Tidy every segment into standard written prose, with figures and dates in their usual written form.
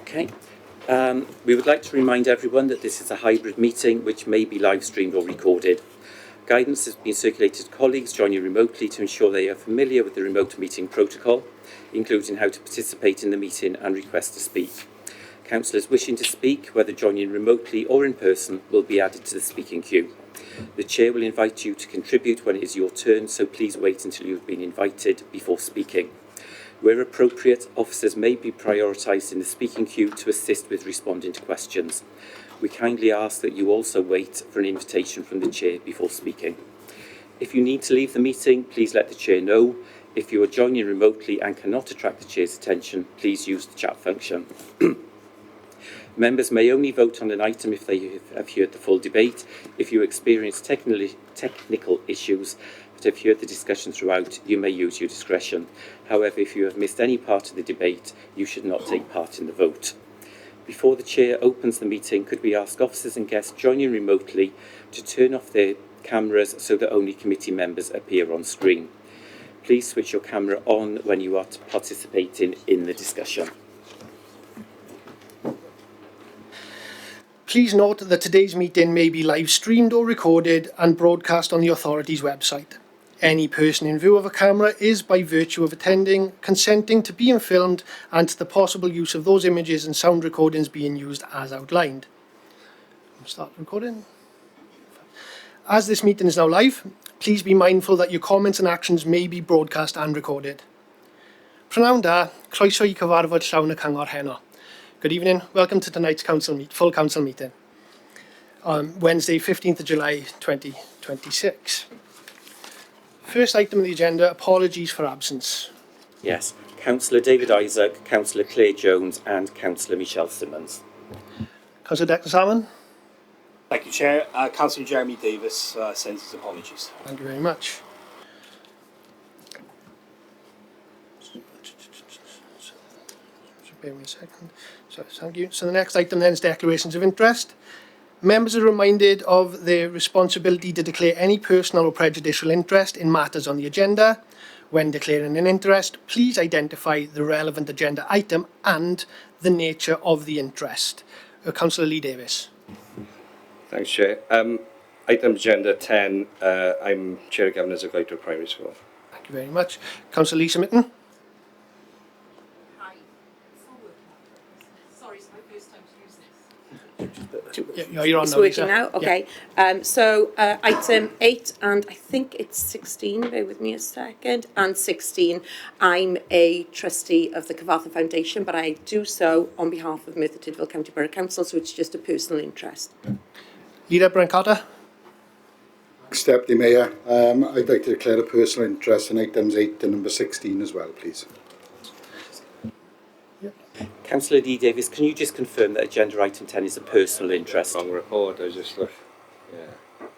Okay. We would like to remind everyone that this is a hybrid meeting which may be live streamed or recorded. Guidance has been circulated to colleagues joining remotely to ensure they are familiar with the remote meeting protocol, including how to participate in the meeting and request to speak. Councillors wishing to speak, whether joining remotely or in person, will be added to the speaking queue. The Chair will invite you to contribute when it is your turn, so please wait until you have been invited before speaking. Where appropriate, officers may be prioritised in the speaking queue to assist with responding to questions. We kindly ask that you also wait for an invitation from the Chair before speaking. If you need to leave the meeting, please let the Chair know. If you are joining remotely and cannot attract the Chair's attention, please use the chat function. Members may only vote on an item if they have heard the full debate. If you experience technical issues but have heard the discussion throughout, you may use your discretion. However, if you have missed any part of the debate, you should not take part in the vote. Before the Chair opens the meeting, could we ask officers and guests joining remotely to turn off their cameras so that only committee members appear on screen. Please switch your camera on when you are participating in the discussion. Please note that today's meeting may be live streamed or recorded and broadcast on the authority's website. Any person in view of a camera is, by virtue of attending, consenting to being filmed and to the possible use of those images and sound recordings being used as outlined. Start recording. As this meeting is now live, please be mindful that your comments and actions may be broadcast and recorded. Prynawn da, croeso I cyfarfod llawn y cyngor heno. Good evening, welcome to tonight's full council meeting on Wednesday, 15th of July 2026. First item on the agenda, apologies for absence. Yes, Councillor David Isaac, Councillor Claire Jones and Councillor Michelle Simmons. Councillor Declan Salmon. Thank you, Chair. Councillor Jeremy Davis sends his apologies. Thank you very much. Bear with me a second. So, thank you. So the next item then is declarations of interest. Members are reminded of their responsibility to declare any personal or prejudicial interest in matters on the agenda. When declaring an interest, please identify the relevant agenda item and the nature of the interest. Councillor Lee Davis. Thanks, Chair. Item agenda 10, I'm Chair of Governors of Gloucester Primary School. Thank you very much. Councillor Lisa Mitten. You're on it's now, working Lisa. now, okay. Yeah. So item 8 and I think it's 16, bear with me a second, and 16, I'm a trustee of the Cyfarthfa Foundation, but I do so on behalf of Merthyr Tydfil County Borough Council, so it's just a personal interest. Leader Brent Carter. Deputy Mayor, I'd like to declare a personal interest in items 8 and number 16 as well, please. Councillor Lee Davis, can you just confirm that agenda item 10 is a personal interest? Wrong report, I just look. Yeah,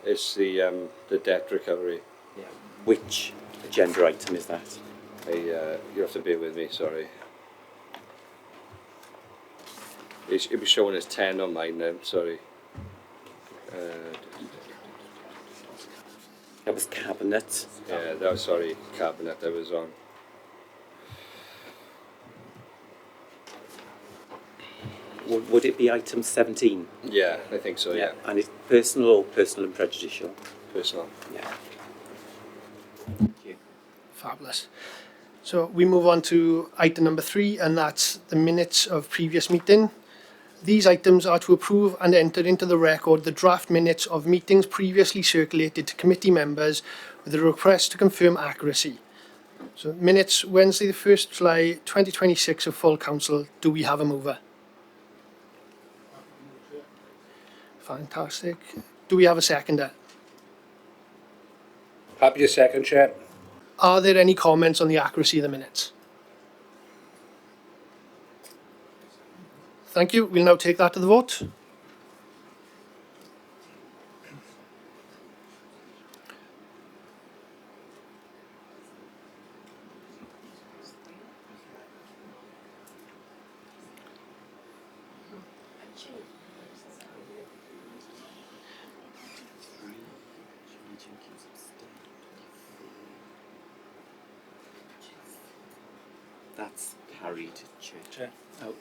it's the debt recovery. Yeah. Which agenda item is that? You have to bear with me, sorry. It was showing as 10 on mine now, sorry. That was Cabinet. Yeah, that was, sorry, Cabinet I was on. Would it be item 17? Yeah, I think so, yeah. And it's personal or personal and prejudicial? Personal. Yeah. Thank you. Fabulous. So we move on to item number 3, and that's the minutes of previous meeting. These items are to approve and enter into the record the draft minutes of meetings previously circulated to committee members with a request to confirm accuracy. So minutes Wednesday the 1st July 2026 of full council. Do we have a mover? Fantastic. Do we have a seconder? Happy to second, Chair. Are there any comments on the accuracy of the minutes? Thank you. We'll now take that to the vote. That's carried, Chair. Oh.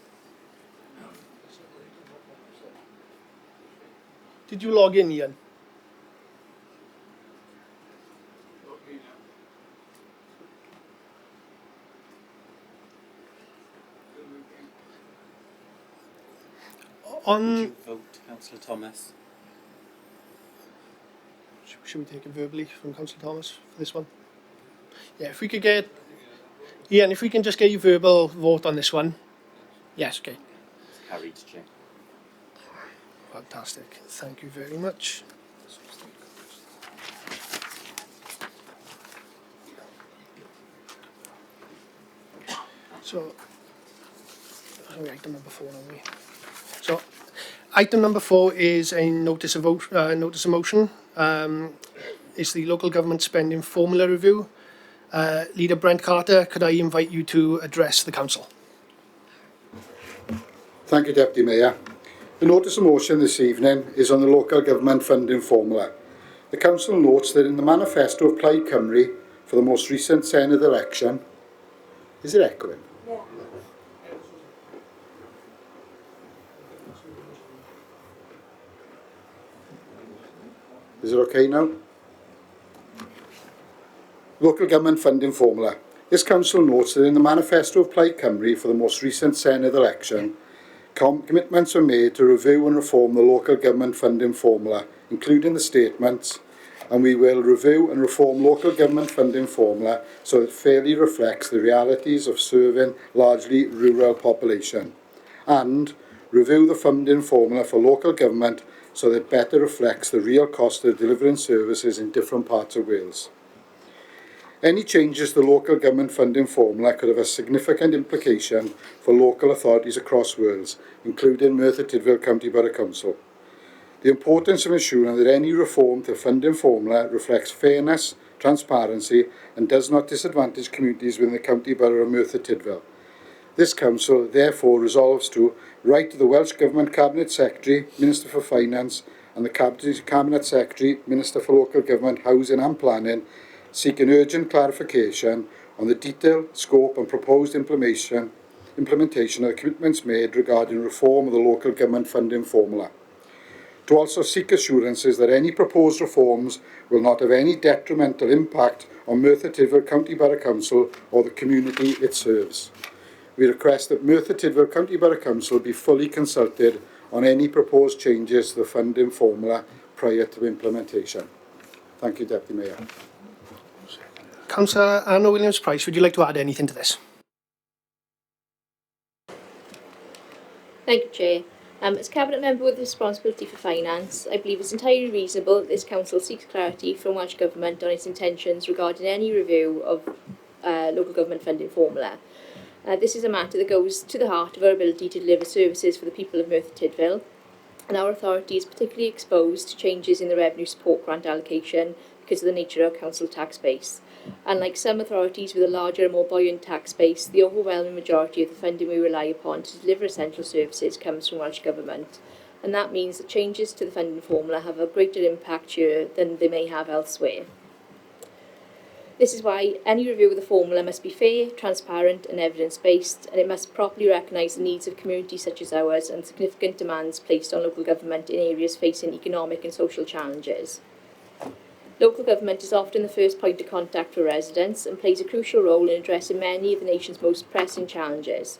Did you log in, Ian? Would On, you vote, Councillor Thomas? should we take it verbally from Councillor Thomas for this one? Yeah, if we could get, Ian, if we can just get your verbal vote on this one. Yes, okay. It's carried, Chair. Fantastic. Thank you very much. So, item number 4, aren't we? So, item number 4 is a notice of motion. It's the local government spending formula review. Leader Brent Carter, could I invite you to address the council? Thank you, Deputy Mayor. The notice of motion this evening is on the local government funding formula. The council notes that in the manifesto of Plaid Cymru for the most recent Senedd election, is it echoing? Yeah. Is it okay now? Local government funding formula. This council notes that in the manifesto of Plaid Cymru for the most recent Senedd election, commitments were made to review and reform the local government funding formula, including the statements, and we will review and reform local government funding formula so it fairly reflects the realities of serving largely rural population, and review the funding formula for local government so that it better reflects the real cost of delivering services in different parts of Wales. Any changes to the local government funding formula could have a significant implication for local authorities across Wales, including Merthyr Tydfil County Borough Council. The importance of ensuring that any reform to the funding formula reflects fairness, transparency, and does not disadvantage communities within the County Borough of Merthyr Tydfil. This council therefore resolves to write to the Welsh Government Cabinet Secretary, Minister for Finance, and the Cabinet Secretary, Minister for Local Government, Housing and Planning, seeking urgent clarification on the detail, scope and proposed implementation of the commitments made regarding reform of the local government funding formula. To also seek assurances that any proposed reforms will not have any detrimental impact on Merthyr Tydfil County Borough Council or the community it serves. We request that Merthyr Tydfil County Borough Council be fully consulted on any proposed changes to the funding formula prior to implementation. Thank you, Deputy Mayor. Councillor Anna Williams-Price, would you like to add anything to this? Thank you, Chair. As Cabinet Member with responsibility for finance, I believe it's entirely reasonable that this Council seeks clarity from Welsh Government on its intentions regarding any review of local government funding formula. This is a matter that goes to the heart of our ability to deliver services for the people of Merthyr Tydfil, and our authority is particularly exposed to changes in the revenue support grant allocation because of the nature of our council tax base. Unlike some authorities with a larger and more buoyant tax base, the overwhelming majority of the funding we rely upon to deliver essential services comes from Welsh Government, and that means that changes to the funding formula have a greater impact here than they may have elsewhere. This is why any review of the formula must be fair, transparent and evidence-based, and it must properly recognise the needs of communities such as ours and significant demands placed on local government in areas facing economic and social challenges. Local government is often the first point of contact for residents and plays a crucial role in addressing many of the nation's most pressing challenges.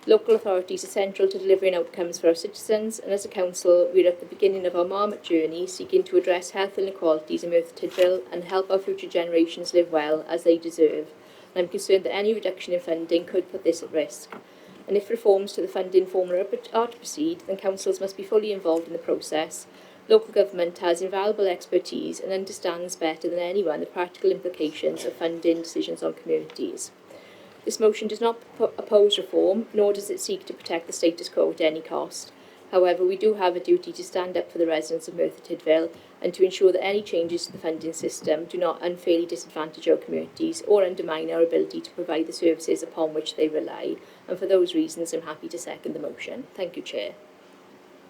Local authorities are central to delivering outcomes for our citizens, and as a council, we are at the beginning of our marmot journey seeking to address health inequalities in Merthyr Tydfil and help our future generations live well as they deserve. And I'm concerned that any reduction in funding could put this at risk. And if reforms to the funding formula are to proceed, then councils must be fully involved in the process. Local government has invaluable expertise and understands better than anyone the practical implications of funding decisions on communities. This motion does not oppose reform, nor does it seek to protect the status quo at any cost. However, we do have a duty to stand up for the residents of Merthyr Tydfil and to ensure that any changes to the funding system do not unfairly disadvantage our communities or undermine our ability to provide the services upon which they rely. And for those reasons, I'm happy to second the motion. Thank you, Chair.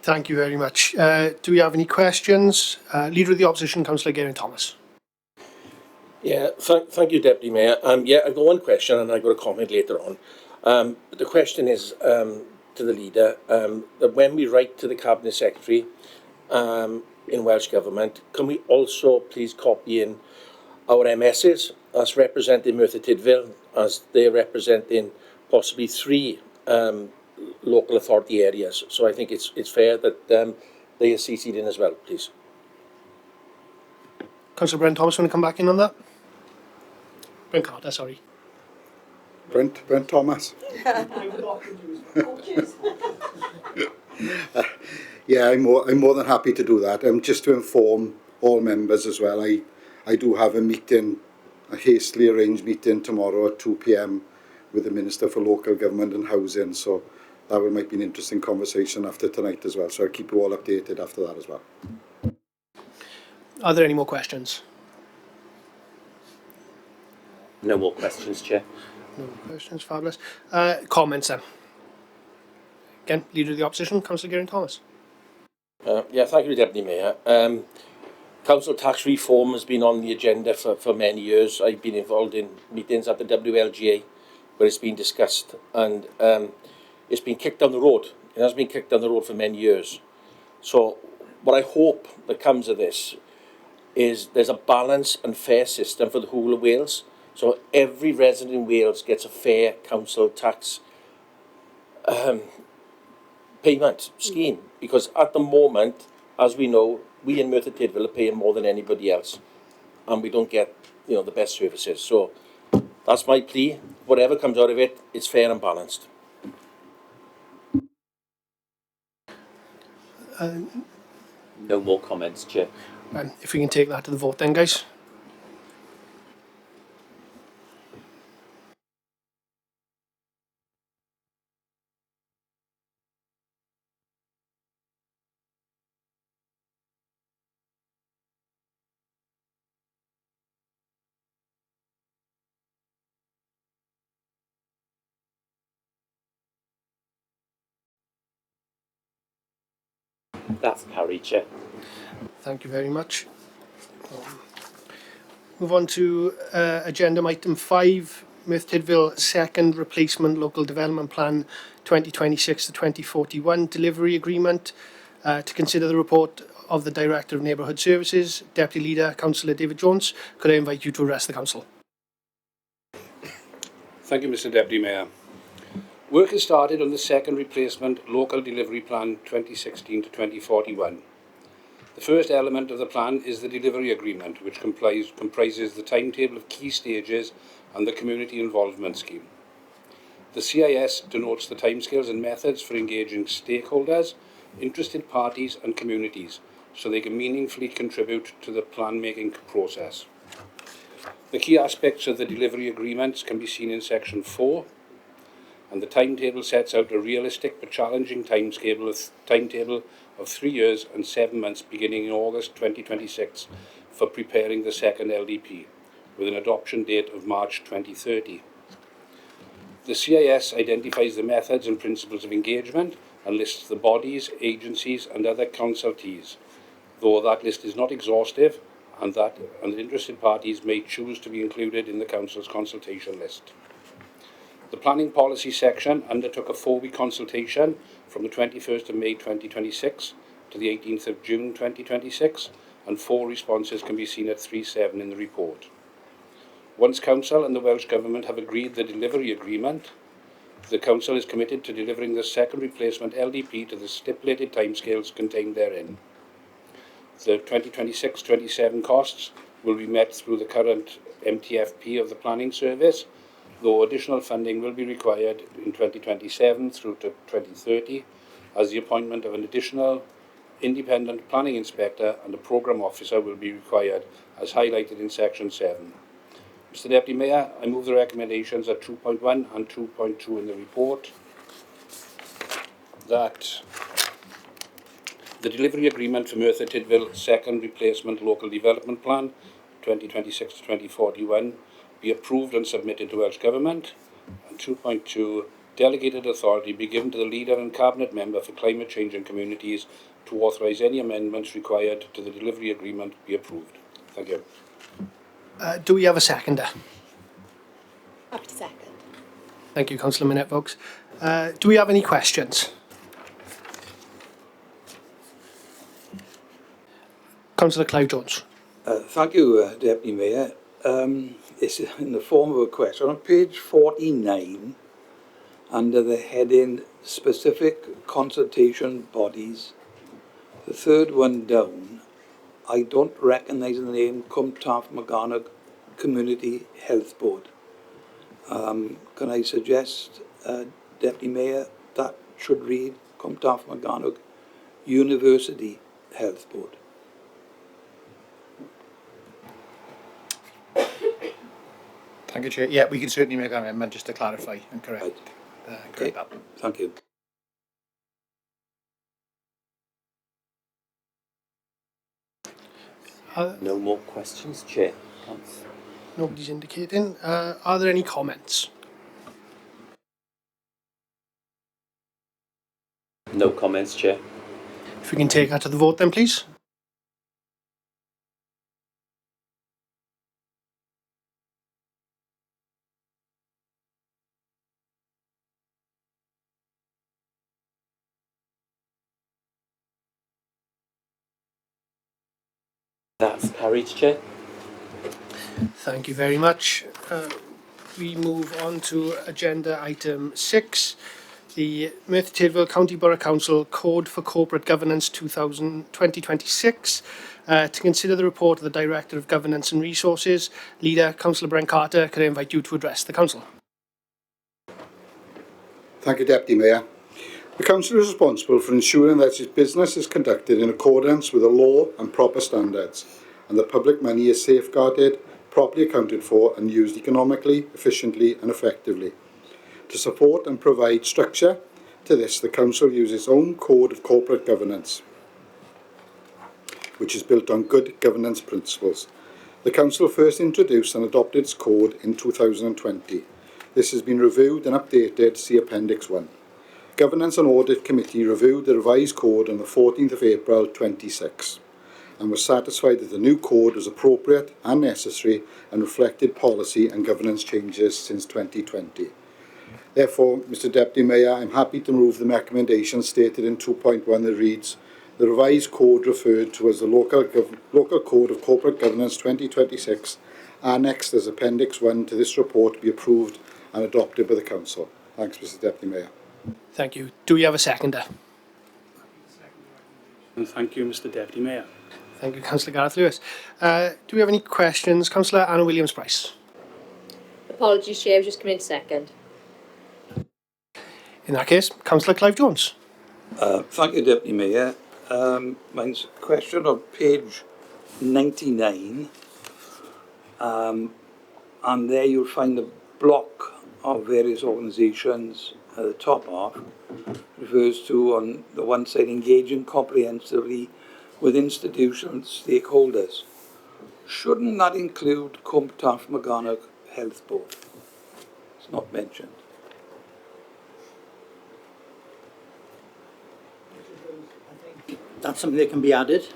Thank you very much. Do we have any questions? Leader of the Opposition, Councillor Geraint-Thomas. Yeah, thank you, Deputy Mayor. Yeah, I've got one question and I've got a comment later on. But the question is to to the leader that when we write to the Cabinet Secretary in Welsh Government, can we also please copy in our MSs as representing Merthyr Tydfil, as they're representing possibly 3 local authority areas. So I think it's fair that they are CC'd in as well, please. Councillor Brent Thomas, want to come back in on that? Brent Carter, sorry. Brent Thomas. Yeah, I'm more than happy to do that. Just to inform all members as well, I do have a meeting, a hastily arranged meeting tomorrow at 2 p.m. with the Minister for Local Government and Housing, so that might be an interesting conversation after tonight as well. So I'll keep you all updated after that as well. Are there any more questions? No more questions, Chair. No questions, fabulous. Comments then? Again, Leader of the Opposition, Councillor Geraint Thomas. Yeah, thank you, Deputy Mayor. Council tax reform has been on the agenda for many years. I've been involved in meetings at the WLGA where it's been discussed, and it's been kicked down the road. It has been kicked down the road for many years. So what I hope that comes of this is there's a balanced and fair system for the whole of Wales. So every resident in Wales gets a fair council tax payment scheme, because at the moment, as we know, we in Merthyr Tydfil are paying more than anybody else, and we don't get, the best services. So that's my plea. Whatever comes out of it, it's fair and balanced. No more comments, Chair. If we can take that to the vote then, guys. That's carried, Chair. Thank you very much. Move on to agenda item 5, Merthyr Tydfil Second Replacement Local Development Plan 2026 to 2041 Delivery Agreement. To consider the report of the Director of Neighbourhood Services, Deputy Leader, Councillor David Jones. Could I invite you to address the Council? Thank you, Mr Deputy Mayor. Work has started on the second replacement local delivery plan 2016 to 2041. The first element of the plan is the delivery agreement, which comprises the timetable of key stages and the community involvement scheme. The CIS denotes the timescales and methods for engaging stakeholders, interested parties and communities, so they can meaningfully contribute to the plan-making process. The key aspects of the delivery agreements can be seen in section 4, and the timetable sets out a realistic but challenging timetable of 3 years and 7 months beginning in August 2026 for preparing the second LDP, with an adoption date of March 2030. The CIS identifies the methods and principles of engagement and lists the bodies, agencies and other consultees, though that list is not exhaustive and interested parties may choose to be included in the Council's consultation list. The Planning Policy section undertook a 4-week consultation from the 21st of May 2026 to the 18th of June 2026, and 4 responses can be seen at 3.7 in the report. Once Council and the Welsh Government have agreed the delivery agreement, the Council is committed to delivering the second replacement LDP to the stipulated timescales contained therein. The 2026-27 costs will be met through the current MTFP of the Planning Service, though additional funding will be required in 2027 through to 2030, as the appointment of an additional independent planning inspector and a programme officer will be required, as highlighted in section 7. Mr Deputy Mayor, I move the recommendations at 2.1 and 2.2 in the report, that the delivery agreement for Merthyr Tydfil Second Replacement Local Development Plan 2026 to 2041 be approved and submitted to Welsh Government, and 2.2, delegated authority be given to the Leader and Cabinet Member for Climate Change and Communities to authorise any amendments required to the delivery agreement be approved. Thank you. Do we have a seconder? Happy to second. Thank you, Councillor Minette-Vokes. Do we have any questions? Councillor Clive Jones. Thank you, Deputy Mayor. It's in the form of a question. On page 49, under the heading Specific Consultation Bodies, the third one down, I don't recognise the name Cwmtaf Maganac Community Health Board. Can I suggest, Deputy Mayor, that should read Cwmtaf Maganac University Health Board? Thank you, Chair. Yeah, we can certainly make an amendment just to clarify and correct, Right. correct that. Thank you. No more questions, Chair. Nobody's indicating. Are there any comments? No comments, Chair. If we can take that to the vote then, please. That's carried, Chair. Thank you very much. We move on to agenda item 6, the Merthyr Tydfil County Borough Council Code for Corporate Governance 2026. To consider the report of the Director of Governance and Resources, Leader Councillor Brent Carter, could I invite you to address the Council? Thank you, Deputy Mayor. The Council is responsible for ensuring that its business is conducted in accordance with the law and proper standards, and that public money is safeguarded, properly accounted for and used economically, efficiently and effectively. To support and provide structure to this, the Council uses its own Code of Corporate Governance, which is built on good governance principles. The Council first introduced and adopted its code in 2020. This has been reviewed and updated, see Appendix 1. Governance and Audit Committee reviewed the revised code on the 14th of April 26 and was satisfied that the new code was appropriate and necessary and reflected policy and governance changes since 2020. Therefore, Mr Deputy Mayor, I'm happy to move the recommendation stated in 2.1 that reads, the revised code referred to as the Local Code of Corporate Governance 2026, annexed as Appendix 1 to this report, be approved and adopted by the Council. Thanks, Mr Deputy Mayor. Thank you. Do we have a seconder? And thank you, Mr Deputy Mayor. Thank you, Councillor Gareth Lewis. Do we have any questions? Councillor Anna Williams-Price. Apologies, Chair, I've just come in second. In that case, Councillor Clive Jones. Thank you, Deputy Mayor. Mine's a question on page 99. And there you'll find a block of various organisations at the top half. Refers to, on the one side, engaging comprehensively with institutional stakeholders. Shouldn't that include Cwmtaf Maganac Health Board? It's not mentioned. That's something that can be added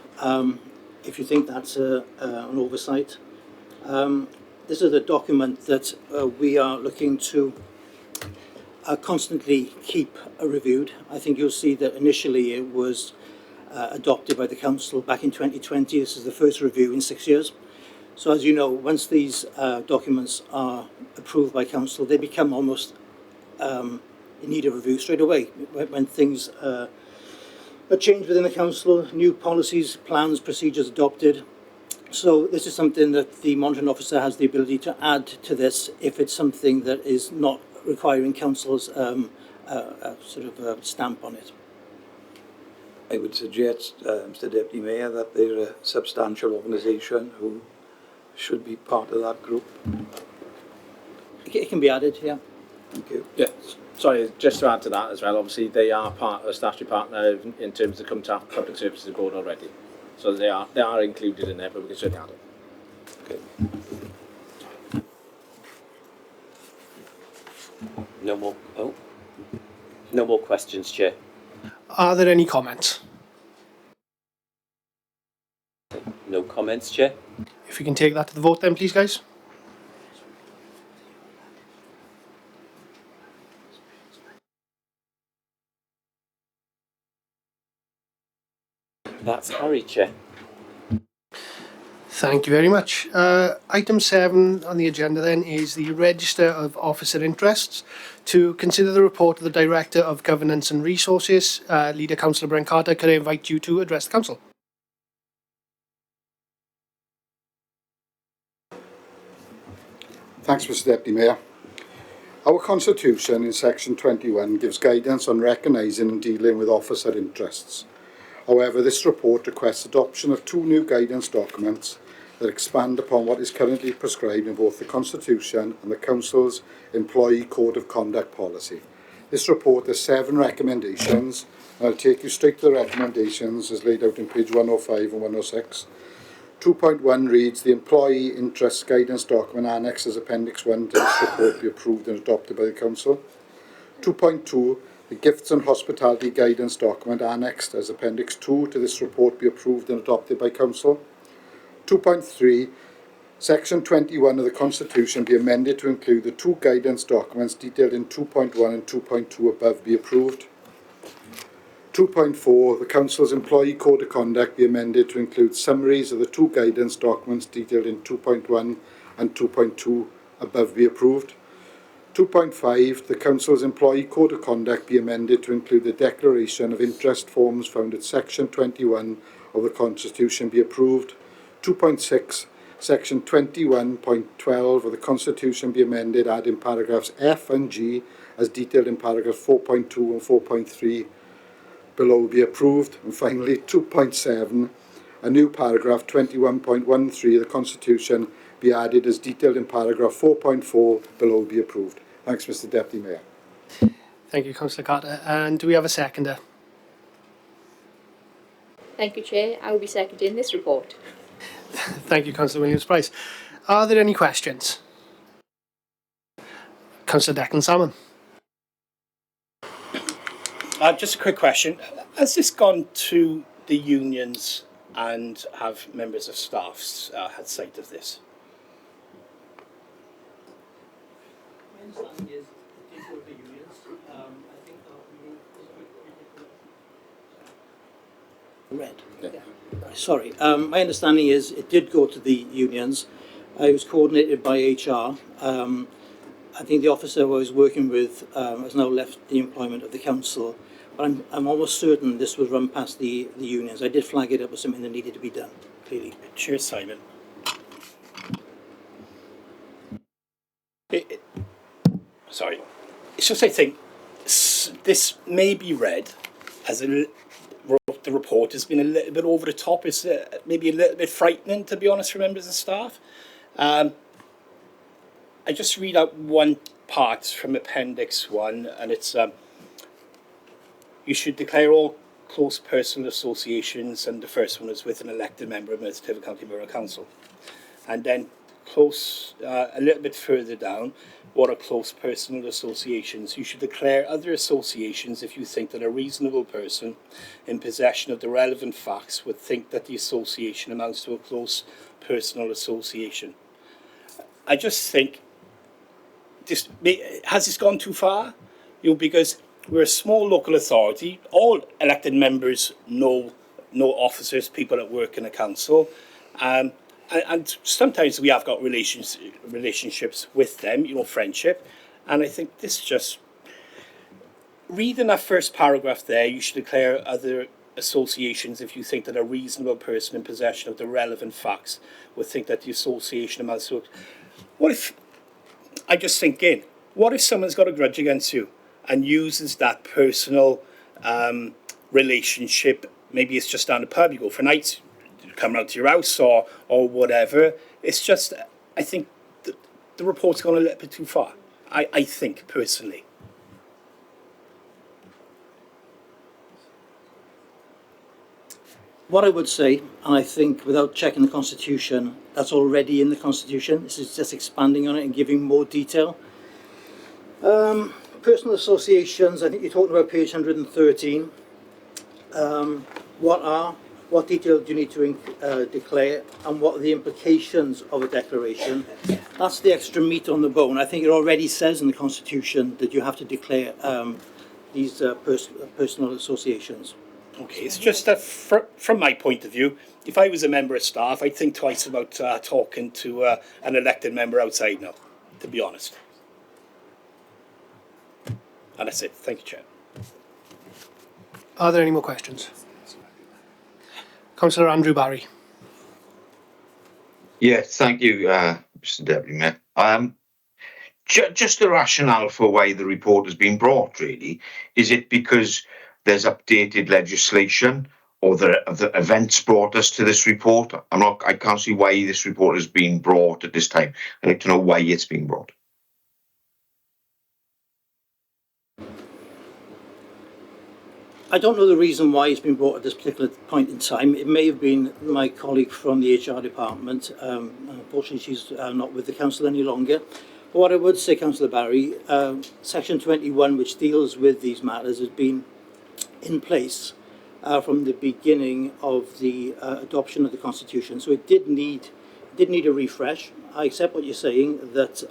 if you think that's an oversight. This is a document that we are looking to constantly keep reviewed. I think you'll see that initially it was adopted by the Council back in 2020. This is the first review in 6 years. So as you know, once these documents are approved by Council, they become almost in need of review straight away. When things are changed within the Council, new policies, plans, procedures adopted. So this is something that the monitoring officer has the ability to add to this if it's something that is not requiring Council's stamp on it. I would suggest, Mr Deputy Mayor, that they're a substantial organisation who should be part of that group. It can be added, yeah. Thank you. Yeah, sorry, just to add to that as well, obviously they are part, a statutory partner in terms of the Cwmtaf Public Services Board already. So they are included in there, but we can certainly add it. Okay. No more questions, Chair. Are there any comments? No comments, Chair. If we can take that to the vote then, please, guys. That's carried, Chair. Thank you very much. Item 7 on the agenda then is the Register of Officer Interests. To consider the report of the Director of Governance and Resources, Leader Councillor Brent Carter, could I invite you to address the Council? Thanks, Mr Deputy Mayor. Our Constitution in Section 21 gives guidance on recognising and dealing with officer interests. However, this report requests adoption of 2 new guidance documents that expand upon what is currently prescribed in both the Constitution and the Council's Employee Code of Conduct policy. This report has 7 recommendations, and I'll take you straight to the recommendations as laid out in page 105 and 106. 2.1 reads, the Employee Interest Guidance Document annexed as Appendix 1 to this report be approved and adopted by the Council. 2.2, the Gifts and Hospitality Guidance Document annexed as Appendix 2 to this report be approved and adopted by Council. 2.3, Section 21 of the Constitution be amended to include the 2 guidance documents detailed in 2.1 and 2.2 above be approved. 2.4, the Council's Employee Code of Conduct be amended to include summaries of the 2 guidance documents detailed in 2.1 and 2.2 above be approved. 2.5, the Council's Employee Code of Conduct be amended to include the declaration of interest forms found at Section 21 of the Constitution be approved. 2.6, Section 21.12 of the Constitution be amended, adding paragraphs F and G as detailed in paragraphs 4.2 and 4.3 below be approved. And finally, 2.7, a new paragraph 21.13 of the Constitution be added as detailed in paragraph 4.4 below be approved. Thanks, Mr Deputy Mayor. Thank you, Councillor Carter. And do we have a seconder? Thank you, Chair. I will be seconding this report. Thank you, Councillor Williams-Price. Are there any questions? Councillor Declan Salmon. Just a quick question. Has this gone to the unions and have members of staff had sight of this? My understanding is it did go to the unions. I think that red. Yeah. Sorry. My understanding is it did go to the unions. It was coordinated by HR. I think the officer I was working with has now left the employment of the council. But I'm almost certain this was run past the unions. I did flag it up as something that needed to be done, clearly. Cheers, Simon. Sorry. It's just I think this may be read as the report has been a little bit over the top. It's maybe a little bit frightening, to be honest, for members of staff. I just read out one part from Appendix 1, and it's you should declare all close personal associations, and the first one is with an elected member of Merthyr Tydfil County Borough Council. And then close, a little bit further down, what are close personal associations? You should declare other associations if you think that a reasonable person in possession of the relevant facts would think that the association amounts to a close personal association. I just think, has this gone too far? Because we're a small local authority. All elected members know officers, people that work in a council. And sometimes we have got relationships with them, friendship. And I think this just, reading that first paragraph there, you should declare other associations if you think that a reasonable person in possession of the relevant facts would think that the association amounts to. What if, I just think what if someone's got a grudge against you and uses that personal relationship? Maybe it's just down the pub, you go for a night, come out to your house or whatever. It's just, I think the report's gone a little bit too far, I think, personally. What I would say, and I think without checking the Constitution, that's already in the Constitution. This is just expanding on it and giving more detail. Personal associations, I think you're talking about page 113. What detail do you need to declare, and what are the implications of a declaration? That's the extra meat on the bone. I think it already says in the Constitution that you have to declare these personal associations. Okay, it's just that from my point of view, if I was a member of staff, I'd think twice about talking to an elected member outside now, to be honest. And that's it. Thank you, Chair. Are there any more questions? Councillor Andrew Barry. Yes, thank you, Mr. Deputy Mayor. Just the rationale for why the report has been brought, really. Is it because there's updated legislation or the events brought us to this report? I can't see why this report has been brought at this time. I'd like to know why it's being brought. I don't know the reason why it's been brought at this particular point in time. It may have been my colleague from the HR department. Unfortunately, she's not with the council any longer. But what I would say, Councillor Barry, Section 21, which deals with these matters, has been in place from the beginning of the adoption of the Constitution. So it did need a refresh. I accept what you're saying, that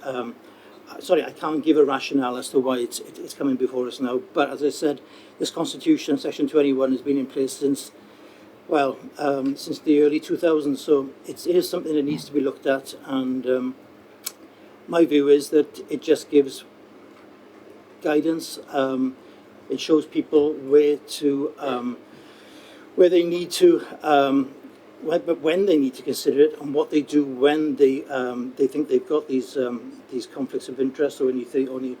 sorry, I can't give a rationale as to why it's coming before us now. But as I said, this Constitution, Section 21, has been in place since, well, since the early 2000s. So it is something that needs to be looked at. And my view is that it just gives guidance. It shows people where they need to. When they need to consider it, and what they do when they think they've got these conflicts of interest or any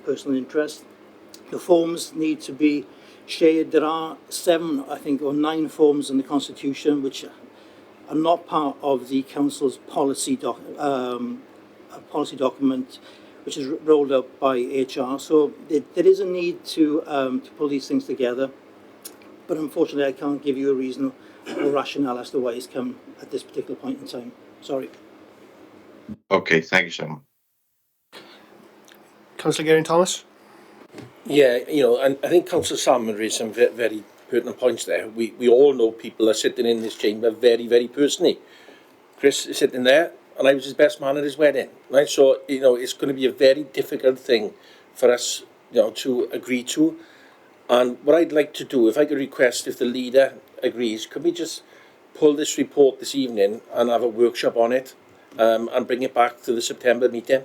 personal interest. The forms need to be shared. There are 7, I think, or 9 forms in the Constitution which are not part of the Council's policy document, which is rolled up by HR. So there is a need to pull these things together. But unfortunately, I can't give you a reason or rationale as to why it's come at this particular point in time. Sorry. Okay, thank you so much. Councillor Geraint-Thomas. Yeah, and I think Councillor Salmon raised some very pertinent points there. We all know people are sitting in this chamber very, very personally. Chris is sitting there, and I was his best man at his wedding. Right? So, it's going to be a very difficult thing for us, to agree to. And what I'd like to do, if I could request, if the leader agrees, could we just pull this report this evening and have a workshop on it, and bring it back to the September meeting?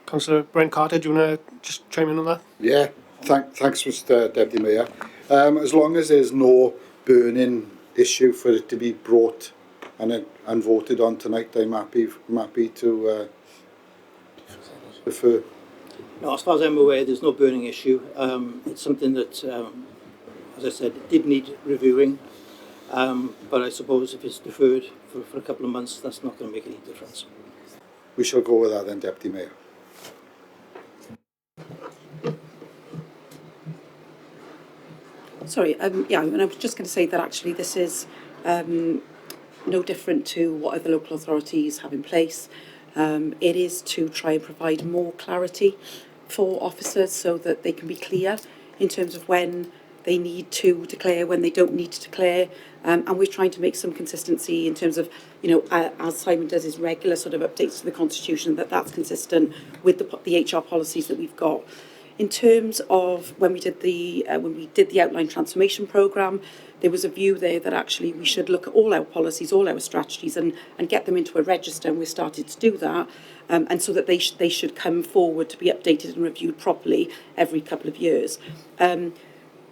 Councillor Brent Carter, do you want to just chime in on that? Yeah, thanks, Mr. Deputy Mayor. As long as there's no burning issue for it to be brought and voted on tonight, I'm happy to defer. No, as far as I'm aware, there's no burning issue. It's something that, as I said, did need reviewing. But I suppose if it's deferred for a couple of months, that's not going to make any difference. We shall go with that then, Deputy Mayor. Sorry, yeah, and I was just going to say that actually this is no different to what other local authorities have in place. It is to try and provide more clarity for officers so that they can be clear in terms of when they need to declare, when they don't need to declare, and we're trying to make some consistency in terms of, as Simon does his regular sort of updates to the Constitution, that's consistent with the HR policies that we've got. In terms of when we did the outline transformation programme, there was a view there that actually we should look at all our policies, all our strategies, and get them into a register, and we're starting to do that, and so that they should come forward to be updated and reviewed properly every couple of years.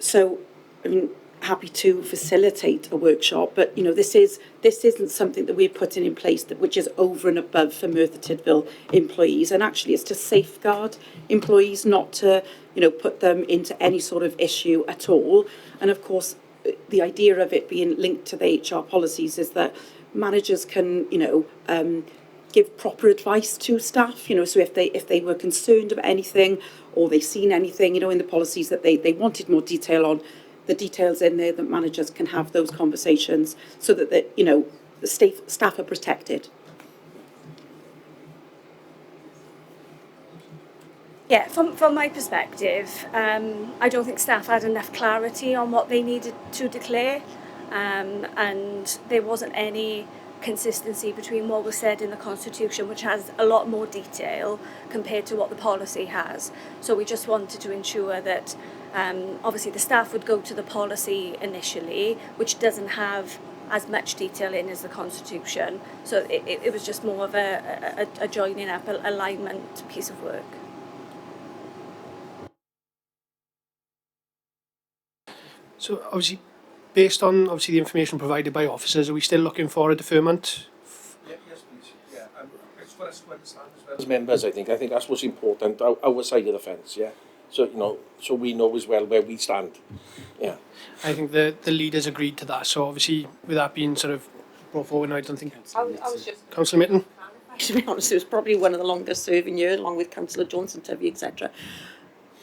So, I mean, happy to facilitate a workshop, but this isn't something that we're putting in place which is over and above for Merthyr Tydfil employees, and actually it's to safeguard employees, not to put them into any sort of issue at all. And of course, the idea of it being linked to the HR policies is that managers can give proper advice to staff, so if they were concerned about anything or they've seen anything in the policies that they wanted more detail on, the details in there, that managers can have those conversations so that the staff are protected. Yeah, from my perspective, I don't think staff had enough clarity on what they needed to declare, and there wasn't any consistency between what was said in the Constitution, which has a lot more detail compared to what the policy has. So we just wanted to ensure that obviously the staff would go to the policy initially, which doesn't have as much detail in as the Constitution. So it was just more of a joining up, alignment piece of work. So obviously, based on obviously the information provided by officers, are we still looking for a deferment? Yes, please. Yeah, it's for us to understand as well as members. I think that's what's important. Our side of the fence. Yeah. So so we know as well where we stand. Yeah. I think the leaders agreed to that. So obviously, with that being sort of brought forward, I don't think. I was just. Councillor Mitten. To be honest, it was probably one of the longest serving years, along with Councillor Johnson, Tubby, etc.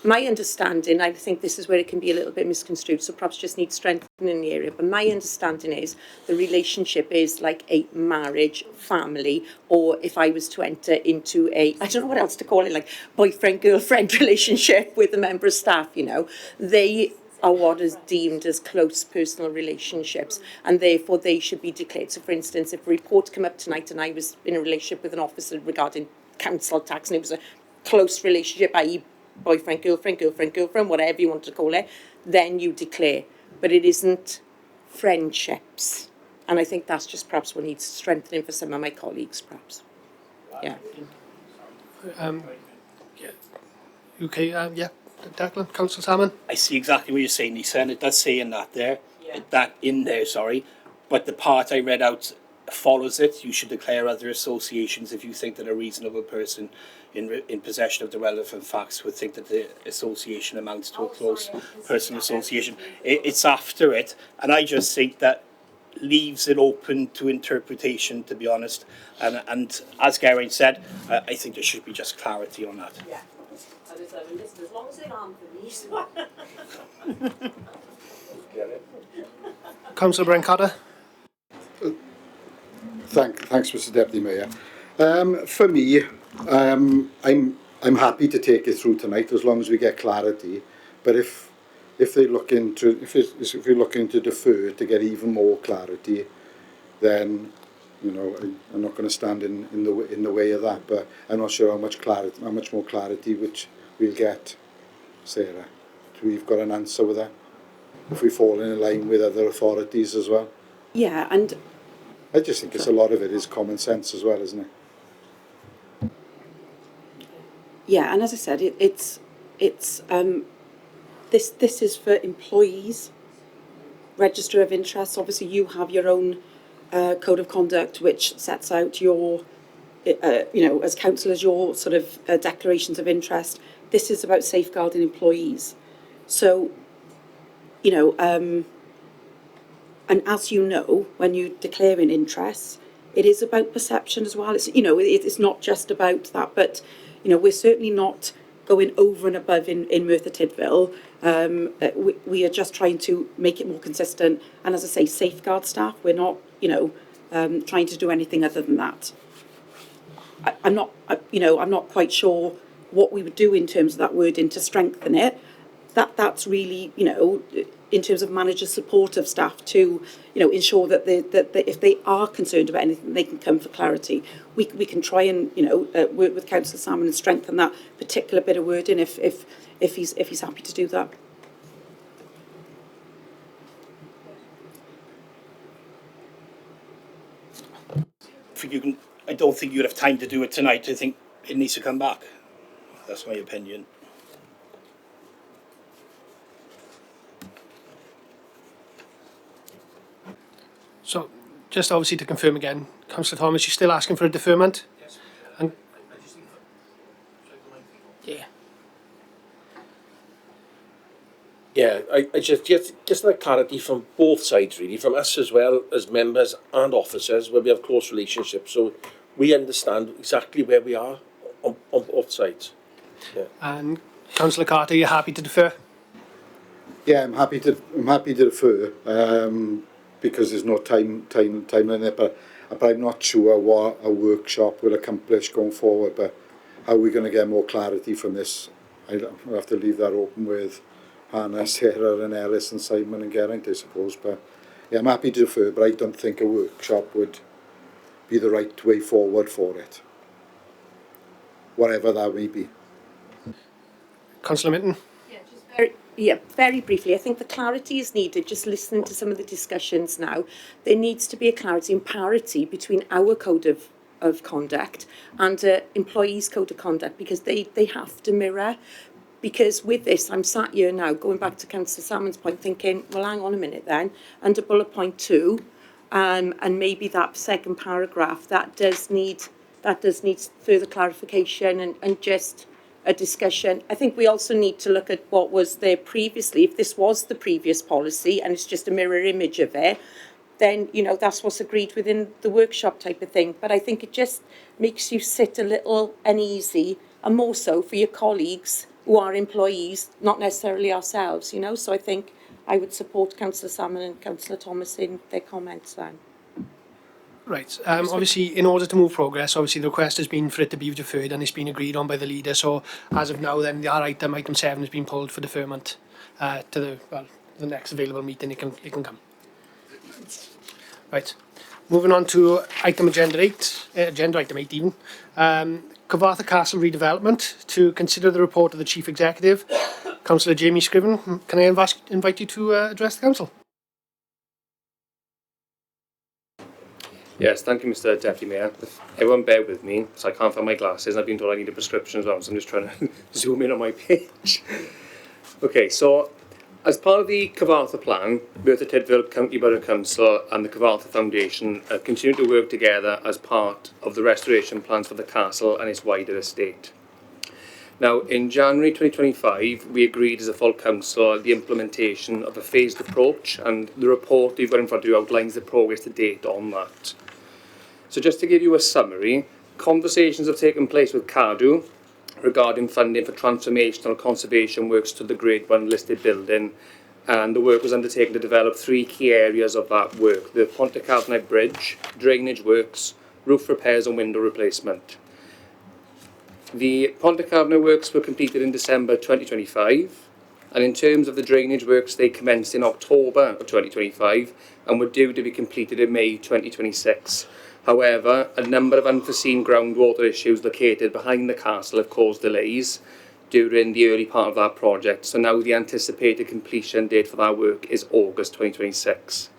My understanding, I think this is where it can be a little bit misconstrued, so perhaps just need strengthening in the area, but my understanding is the relationship is like a marriage, family, or if I was to enter into a, I don't know what else to call it, like boyfriend-girlfriend relationship with a member of staff, they are what is deemed as close personal relationships, and therefore they should be declared. So for instance, if a report came up tonight and I was in a relationship with an officer regarding council tax and it was a close relationship, i.e. boyfriend, girlfriend, whatever you want to call it, then you declare. But it isn't friendships. And I think that's just perhaps what needs strengthening for some of my colleagues, perhaps. Yeah. Yeah. Okay, yeah. Declan, Councillor Salmon. I see exactly what you're saying, Lisa, and it does say in that there, that in there, sorry. But the part I read out follows it. You should declare other associations if you think that a reasonable person in possession of the relevant facts would think that the association amounts to a close personal association. It's after it, and I just think that leaves it open to interpretation, to be honest. And as Geraint said, I think there should be just clarity on that. Yeah. As long as they aren't police. Councillor Brent Carter. Thanks, Mr. Deputy Mayor. For me, I'm happy to take it through tonight as long as we get clarity. But if they're looking to if you're looking to defer to get even more clarity, then I'm not going to stand in the way of that. But I'm not sure how much more clarity which we'll get, Sarah. We've got an answer with that. If we fall in line with other authorities as well. Yeah, and I just think a lot of it is common sense as well, isn't it? yeah, and as I said, it's this is for employees. Register of interest. Obviously, you have your own code of conduct which sets out your, as councillors, your sort of declarations of interest. This is about safeguarding employees. So, and as you know, when you're declaring interests, it is about perception as well. It's not just about that, but we're certainly not going over and above in Merthyr Tydfil. We are just trying to make it more consistent, and as I say, safeguard staff. We're not, trying to do anything other than that. I'm not quite sure what we would do in terms of that wording to strengthen it. That's really, in terms of manager support of staff to, ensure that if they are concerned about anything, they can come for clarity. We can try and, work with Councillor Salmon and strengthen that particular bit of wording if he's happy to do that. I don't think you'd have time to do it tonight. I think it needs to come back. That's my opinion. So, just obviously to confirm again, Councillor Thomas, you're still asking for a deferment? Yes. And I just think yeah. Yeah, I just like clarity from both sides, really, from us as well as members and officers, where we have close relationships, so we understand exactly where we are on both sides. Yeah. And Councillor Carter, you're happy to defer? Yeah, I'm happy to defer because there's no time in it. But I'm not sure what a workshop will accomplish going forward. But how are we going to get more clarity from this? I'll have to leave that open with Hannah, Sarah and Ellis and Simon and Geraint, I suppose. But yeah, I'm happy to defer, but I don't think a workshop would be the right way forward for it, whatever that may be. Councillor Minton? Very briefly, I think the clarity is needed, just listening to some of the discussions now. There needs to be a clarity and parity between our code of conduct and employees' code of conduct, because they have to mirror. Because with this, I'm sat here now, going back to Councillor Salmon's point, thinking, well, hang on a minute then, under bullet point 2, and maybe that second paragraph, that does need further clarification and just a discussion. I think we also need to look at what was there previously. If this was the previous policy and it's just a mirror image of it, then, you know, that's what's agreed within the workshop type of thing. But I think it just makes you sit a little uneasy, and more so for your colleagues who are employees, not necessarily ourselves, you know. So I think I would support Councillor Salmon and Councillor Thomas in their comments then. Right. Obviously, in order to move progress, obviously the request has been for it to be deferred, and it's been agreed on by the leader. So as of now, then our item 7, has been pulled for deferment to the next available meeting. It can come. Right. Moving on to agenda item 8 even. Cyfarthfa Castle redevelopment. To consider the report of the Chief Executive, Councillor Jamie Scriven. Can I invite you to address the council? Yes, thank you, Mr. Deputy Mayor. Everyone bear with me, so I can't find my glasses, and I've been told I need a prescription as well, so I'm just trying to zoom in on my page. Okay, so as part of the Cyfarthfa plan, Merthyr Tydfil County Borough Council and the Cyfarthfa Foundation continue to work together as part of the restoration plans for the castle and its wider estate. Now, in January 2025, we agreed as a full council the implementation of a phased approach, and the report you've got in front of you outlines the progress to date on that. So just to give you a summary, conversations have taken place with CADU regarding funding for transformational conservation works to the Grade 1 listed building, and the work was undertaken to develop 3 key areas of that work: the Pontycadnau Bridge, drainage works, roof repairs and window replacement. The Pontycadnau works were completed in December 2025, and in terms of the drainage works, they commenced in October of 2025 and were due to be completed in May 2026. However, a number of unforeseen groundwater issues located behind the castle have caused delays during the early part of that project, so now the anticipated completion date for that work is August 2026.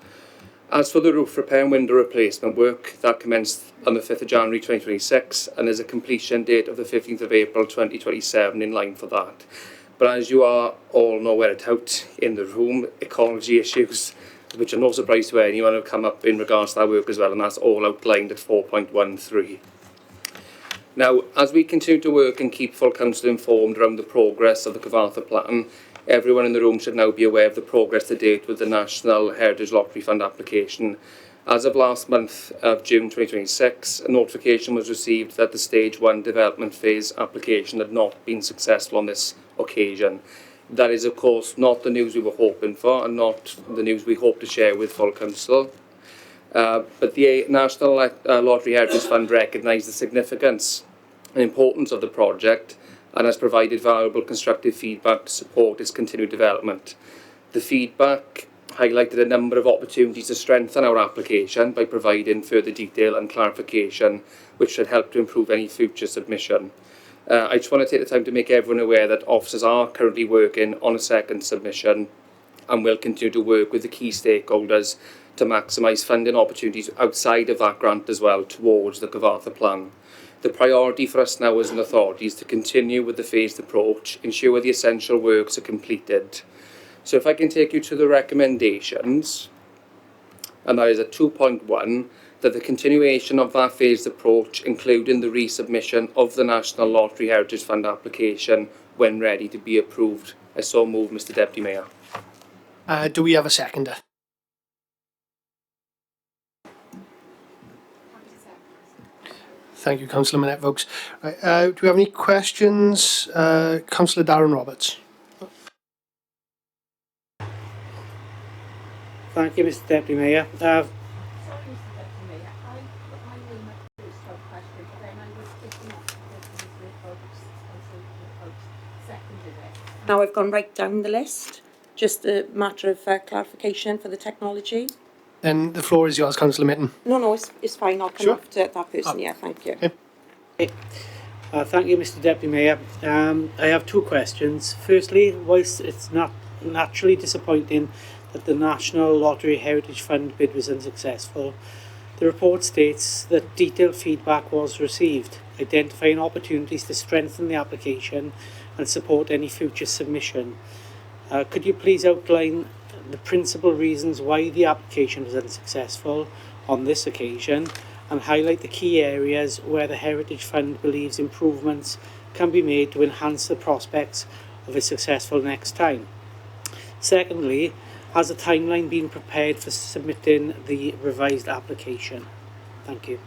As for the roof repair and window replacement work, that commenced on the 5th of January 2026 and there's a completion date of the 15th of April 2027 in line for that. But as you are all nowhere out in the room, ecology issues, which are no surprise to anyone, have come up in regards to that work as well, and that's all outlined at 4.13. Now, as we continue to work and keep full council informed around the progress of the Cyfarthfa plan, everyone in the room should now be aware of the progress to date with the National Heritage Lottery Fund application. As of last month of June 2026, a notification was received that the Stage 1 development phase application had not been successful on this occasion. That is, of course, not the news we were hoping for and not the news we hope to share with full council. But the National Lottery Heritage Fund recognised the significance and importance of the project and has provided valuable constructive feedback to support its continued development. The feedback highlighted a number of opportunities to strengthen our application by providing further detail and clarification, which should help to improve any future submission. I just want to take the time to make everyone aware that officers are currently working on a second submission and will continue to work with the key stakeholders to maximise funding opportunities outside of that grant as well towards the Cyfarthfa plan. The priority for us now as an authority is to continue with the phased approach, ensure the essential works are completed. So if I can take you to the recommendations, and that is at 2.1, that the continuation of that phased approach, including the resubmission of the National Lottery Heritage Fund application when ready to be approved. I so move, Mr. Deputy Mayor. Do we have a seconder? Thank you, Councillor Minette Vokes. Right, do we have any questions? Councillor Darren Roberts. Thank you, Mr. Deputy Mayor. Now I've gone right down the list. Just a matter of clarification for the technology. Then the floor is yours, Councillor Mitten. No, it's fine. I'll come Sure. after that person. Yeah, thank you. Okay. Thank you, Mr Deputy Mayor. I have two questions. Firstly, whilst it's not naturally disappointing that the National Lottery Heritage Fund bid was unsuccessful, the report states that detailed feedback was received, identifying opportunities to strengthen the application and support any future submission. Could you please outline the principal reasons why the application was unsuccessful on this occasion, and highlight the key areas where the Heritage Fund believes improvements can be made to enhance the prospects of a successful next time? Secondly, has a timeline been prepared for submitting the revised application? Thank you.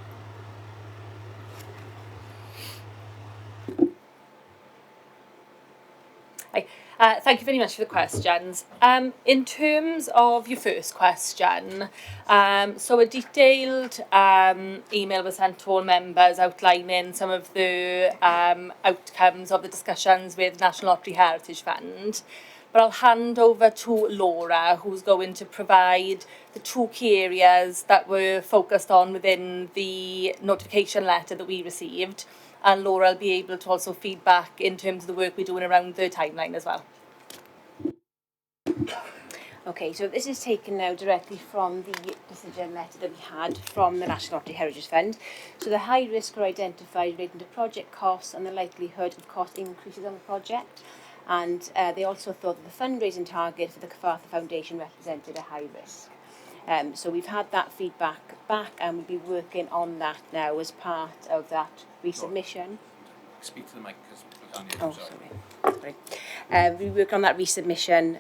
Thank you very much for the questions. In terms of your first question, so a detailed email was sent to all members outlining some of the outcomes of the discussions with National Lottery Heritage Fund. But I'll hand over to Laura, who's going to provide the two key areas that were focused on within the notification letter that we received. And Laura will be able to also feedback in terms of the work we're doing around the timeline as well. Okay, so this is taken now directly from the decision letter that we had from the National Lottery Heritage Fund. So the high risks are identified relating to project costs and the likelihood of cost increases on the project. And they also thought that the fundraising target for the Cyfarthfa Foundation represented a high risk. So we've had that feedback back and we'll be working on that now as part of that resubmission. Speak to the mic because we can't hear you. Oh, sorry. We work on that resubmission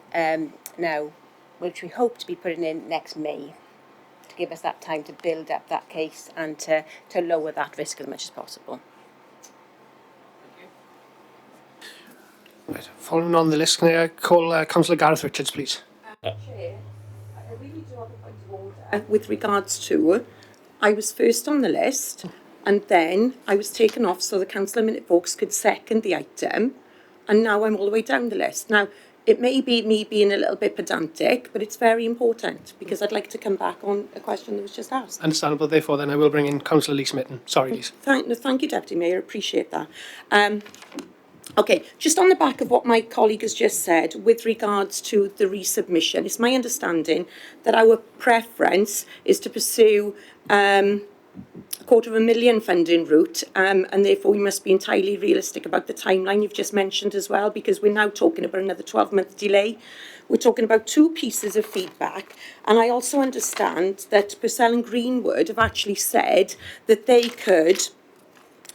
now, which we hope to be putting in next May, to give us that time to build up that case and to lower that risk as much as possible. Right. Following on the list, can I call Councillor Gareth Richards, please? With regards to, I was first on the list and then I was taken off so the councillor minute folks could second the item, and now I'm all the way down the list. Now, it may be me being a little bit pedantic, but it's very important because I'd like to come back on a question that was just asked. Understandable, therefore then I will bring in Councillor Lise Mitten. Sorry, Lise. Thank you, Deputy Mayor, appreciate that. Okay, just on the back of what my colleague has just said with regards to the resubmission, it's my understanding that our preference is to pursue £250,000 funding route, and therefore we must be entirely realistic about the timeline you've just mentioned as well, because we're now talking about another 12-month delay. We're talking about two pieces of feedback, and I also understand that Purcell and Greenwood have actually said that they could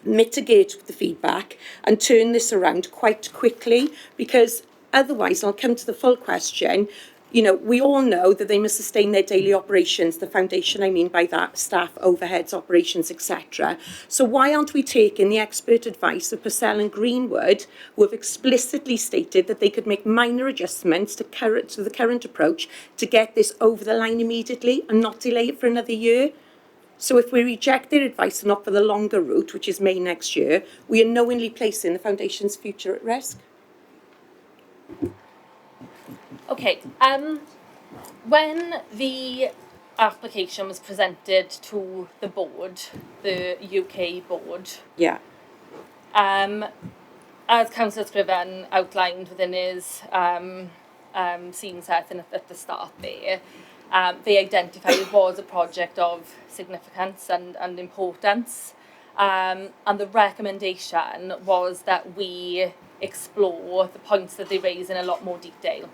mitigate the feedback and turn this around quite quickly, because otherwise, I'll come to the full question, you know, we all know that they must sustain their daily operations, the foundation, I mean by that, staff, overheads, operations, etc. So why aren't we taking the expert advice of Purcell and Greenwood, who have explicitly stated that they could make minor adjustments to the current approach to get this over the line immediately and not delay it for another year? So if we reject their advice and opt for the longer route, which is May next year, we are knowingly placing the foundation's future at risk. Okay, when the application was presented to the board, the UK board, yeah, as Councillor Scriven outlined within his scene setting at the start there, they identified it was a project of significance and importance, and the recommendation was that we explore the points that they raise in a lot more detail.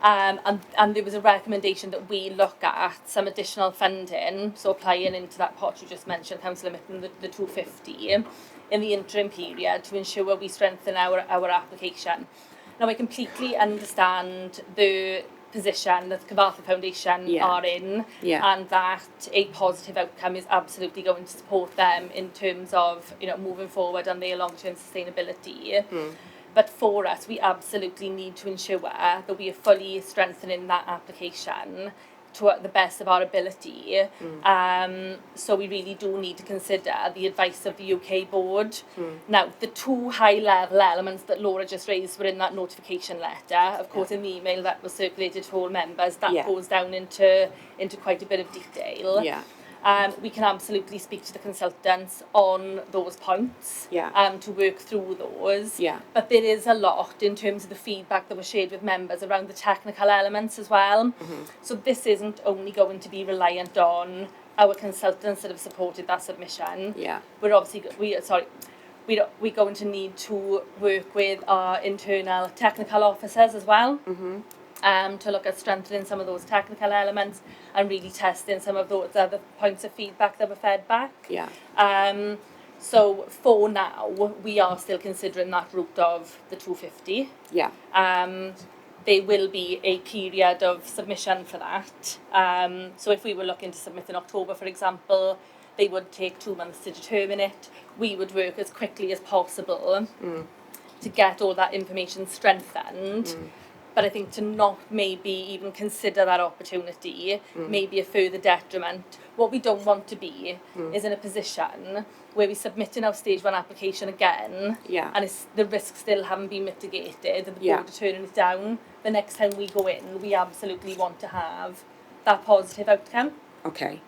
And there was a recommendation that we look at some additional funding, so applying into that pot you just mentioned, Councillor Mitten, the 250 in the interim period to ensure we strengthen our application. Now, I completely understand the position that the Cyfarthfa Foundation are in, and that a positive outcome is absolutely going to support them in terms of, you know, moving forward on their long-term sustainability. But for us, we absolutely need to ensure that we are fully strengthening that application to the best of our ability. So we really do need to consider the advice of the UK board. Now, the two high-level elements that Laura just raised were in that notification letter. Of course, in the email that was circulated to all members, that goes down into quite a bit of detail. We can absolutely speak to the consultants on those points to work through those. But there is a lot in terms of the feedback that was shared with members around the technical elements as well. So this isn't only going to be reliant on our consultants that have supported that submission. We're obviously, we're going to need to work with our internal technical officers as well. To look at strengthening some of those technical elements and really testing some of those other points of feedback that were fed back. So for now, we are still considering that route of the 250. There will be a period of submission for that. So if we were looking to submit in October, for example, they would take 2 months to determine it. We would work as quickly as possible to get all that information strengthened. But I think to not maybe even consider that opportunity may be a further detriment. What we don't want to be is in a position where we're submitting our stage 1 application again and the risks still haven't been mitigated and the board are turning it down. The next time we go in, we absolutely want to have that positive outcome. Okay.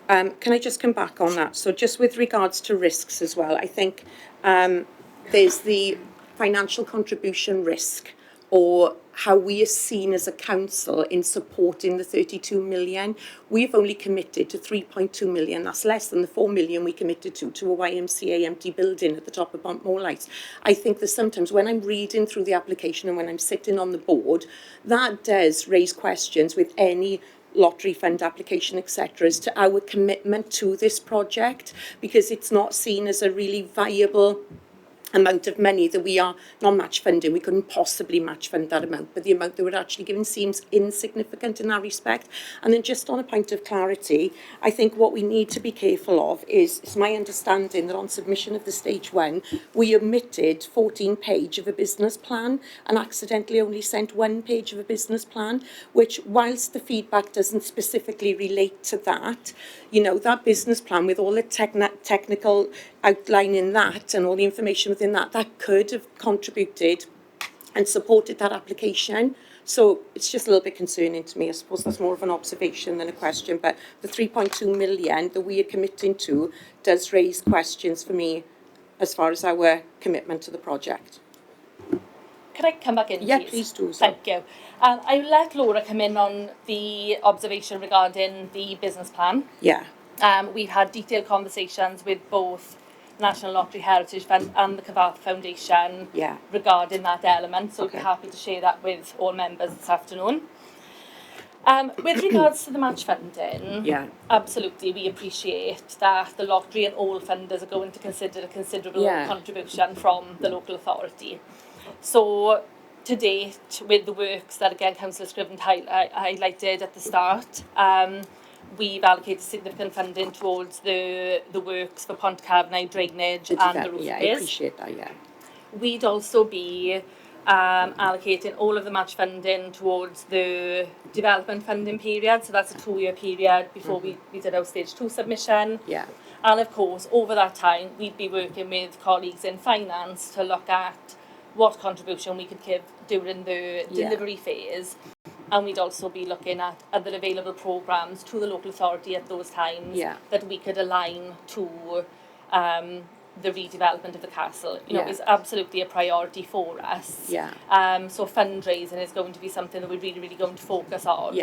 Can I just come back on that? So just with regards to risks as well, I think there's the financial contribution risk, or how we are seen as a council in supporting the 32 million. We've only committed to 3.2 million. That's less than the 4 million we committed to a YMCA empty building at the top of Bontmore Lights. I think that sometimes when I'm reading through the application and when I'm sitting on the board, that does raise questions with any lottery fund application, etc., as to our commitment to this project, because it's not seen as a really viable amount of money that we are non-match funding. We couldn't possibly match fund that amount, but the amount that we're actually given seems insignificant in that respect. And then just on a point of clarity, I think what we need to be careful of is, it's my understanding that on submission of the stage 1, we omitted 14 page of a business plan and accidentally only sent 1 page of a business plan, which, whilst the feedback doesn't specifically relate to that, you know, that business plan with all the technical outline in that and all the information within that could have contributed and supported that application. So it's just a little bit concerning to me. I suppose that's more of an observation than a question, but the 3.2 million that we are committing to does raise questions for me as far as our commitment to the project. Can I come back in, please? Yeah, please do so. Thank you. I will let Laura come in on the observation regarding the business plan. We've had detailed conversations with both National Lottery Heritage Fund and the Cyfarthfa Foundation regarding that element, so we'll be happy to share that with all members this afternoon. With regards to the match funding, absolutely, we appreciate that the lottery and all funders are going to consider a considerable contribution from the local authority. So, to date, with the works that, again, Councillor Scriven highlighted at the start, we've allocated significant funding towards the works for Pont Carbonite drainage and the roof I base. appreciate that, We'd also be allocating all of the match funding towards the development funding period, so that's a 2-year period before we did our stage 2 submission. And of course, over that time, we'd be working with colleagues in finance to look at what contribution we could give during the delivery phase. And we'd also be looking at other available programmes to the local authority at those times that we could align to the redevelopment of the castle. You know, is absolutely a priority for us. So fundraising is going to be something that we're really, really going to focus on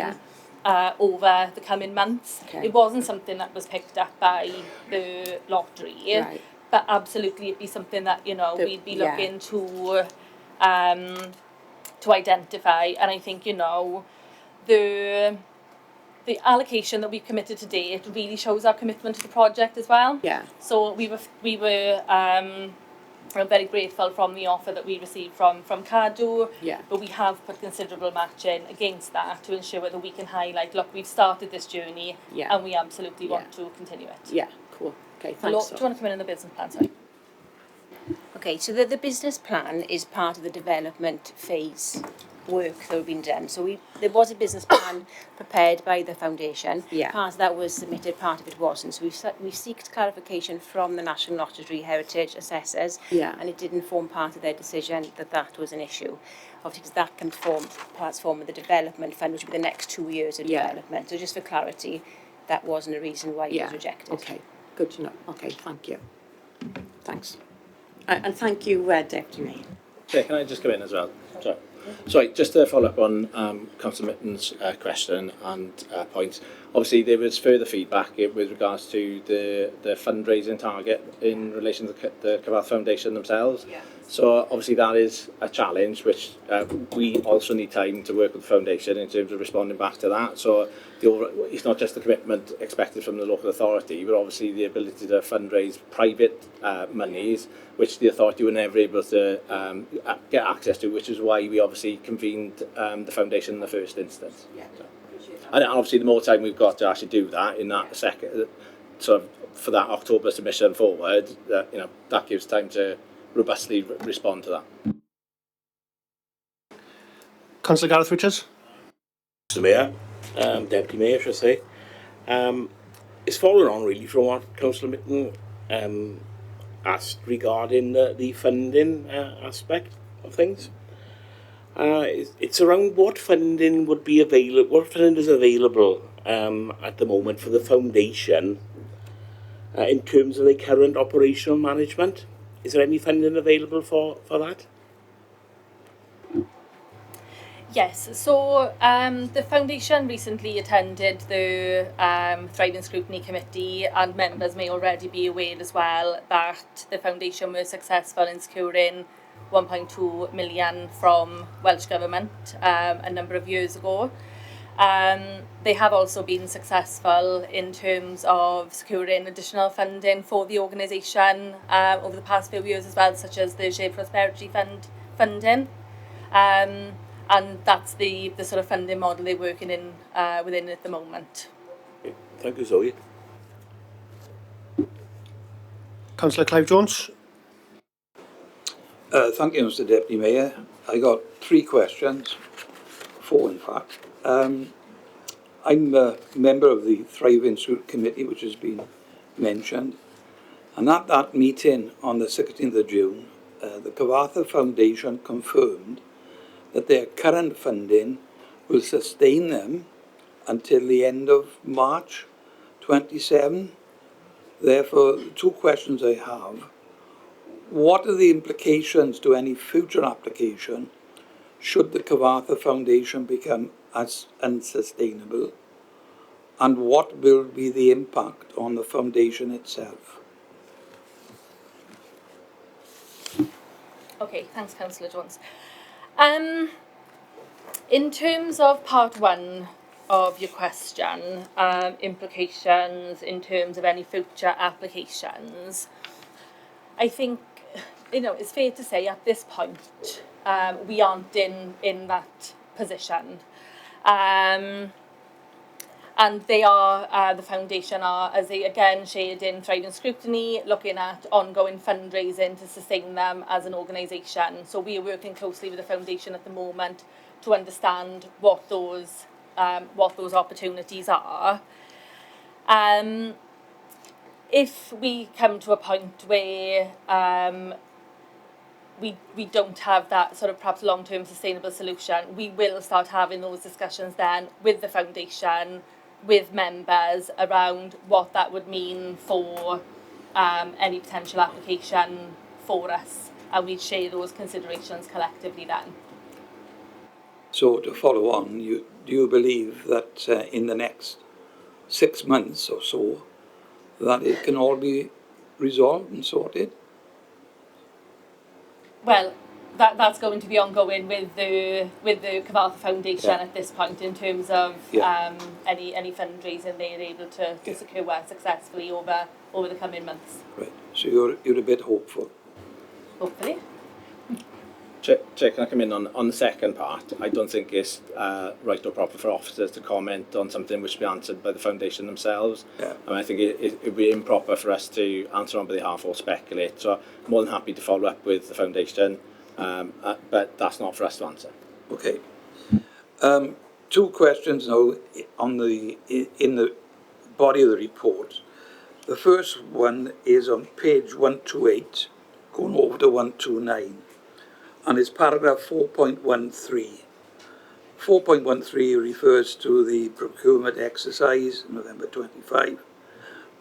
over the coming months. It wasn't something that was picked up by the lottery, but absolutely it'd be something that, you know, we'd be looking to identify. And I think, you know, the allocation that we've committed to date really shows our commitment to the project as well. So we were very grateful from the offer that we received from Cadw, but we have put considerable matching against that to ensure that we can highlight, look, we've started this journey and we absolutely want to continue it. Cool. Okay, thanks. Do you want to come in on the business plan, sorry? Okay, so the business plan is part of the development phase work that had been done. So there was a business plan prepared by the foundation. Yeah. Part of that was submitted, part of it wasn't. So we sought clarification from the National Lottery Heritage Assessors, Yeah. and it didn't form part of their decision that was an issue. Obviously, because that can form of the development fund, which will be the next 2 years of Yeah. development. So just for clarity, that wasn't a reason why it was rejected. Okay, good to know. Okay, thank you. Thanks. And thank you, Deputy Mayor. Yeah, can I just come in as well? Sorry, just to follow up on Councillor Mitton's question and points. Obviously, there was further feedback with regards to the fundraising target in relation to the Cyfarth Foundation themselves. Yeah. So obviously that is a challenge which we also need time to work with the foundation in terms of responding back to that. So it's not just the commitment expected from the local authority, but obviously the ability to fundraise private monies, which the authority were never able to get access to, which is why we obviously convened the foundation in the first instance. Yeah. So, and obviously the more time we've got to actually do that in that second, sort of for that October submission forward, that gives time to robustly respond to that. Councillor Gareth Richards. Mr Mayor, Deputy Mayor, should I say. It's following on really from what Councillor Mitton asked regarding the funding aspect of things. It's around what funding would be available, what funding is available at the moment for the foundation in terms of the current operational management. Is there any funding available for that? Yes, so the foundation recently attended the Thriving Scrutiny Committee, and members may already be aware as well that the foundation was successful in securing 1.2 million from Welsh Government a number of years ago. They have also been successful in terms of securing additional funding for the organisation over the past few years as well, such as the Shared Prosperity Fund funding. And that's the sort of funding model they're working in within at the moment. Okay. Thank you, Zoe. Councillor Clive Jones. Thank you, Mr Deputy Mayor. I got 3 questions, 4 in fact. I'm a member of the Thriving Scrutiny Committee, which has been mentioned. And at that meeting on the 16th of June, the Cyfarth Foundation confirmed that their current funding will sustain them until the end of March 27. Therefore, 2 questions I have. What are the implications to any future application should the Cyfarth Foundation become as unsustainable? And what will be the impact on the foundation itself? Okay, thanks, Councillor Jones. In terms of part 1 of your question, implications in terms of any future applications, I think, it's fair to say at this point, we aren't in that position. And they are, the foundation are, as they again shared in Thriving Scrutiny, looking at ongoing fundraising to sustain them as an organisation. So we are working closely with the foundation at the moment to understand what those opportunities are. If we come to a point where we don't have that sort of perhaps long-term sustainable solution, we will start having those discussions then with the foundation, with members around what that would mean for any potential application for us, and we'd share those considerations collectively then. So to follow on, do you believe that in the next 6 months or so, that it can all be resolved and sorted? Well, that's going to be ongoing with the Cyfarth Foundation at this point in terms of any fundraising they're able to secure successfully over the coming months. Right. So you're a bit hopeful. Hopefully. Chair, can I come in on the second part? I don't think it's right or proper for officers to comment on something which will be answered by the foundation themselves. Yeah. And I think it would be improper for us to answer on behalf or speculate. So I'm more than happy to follow up with the foundation, but that's not for us to answer. Okay. Two questions now on in the body of the report. The first one is on page 128, going over to 129, and it's paragraph 4.13. 4.13 refers to the procurement exercise, November 25,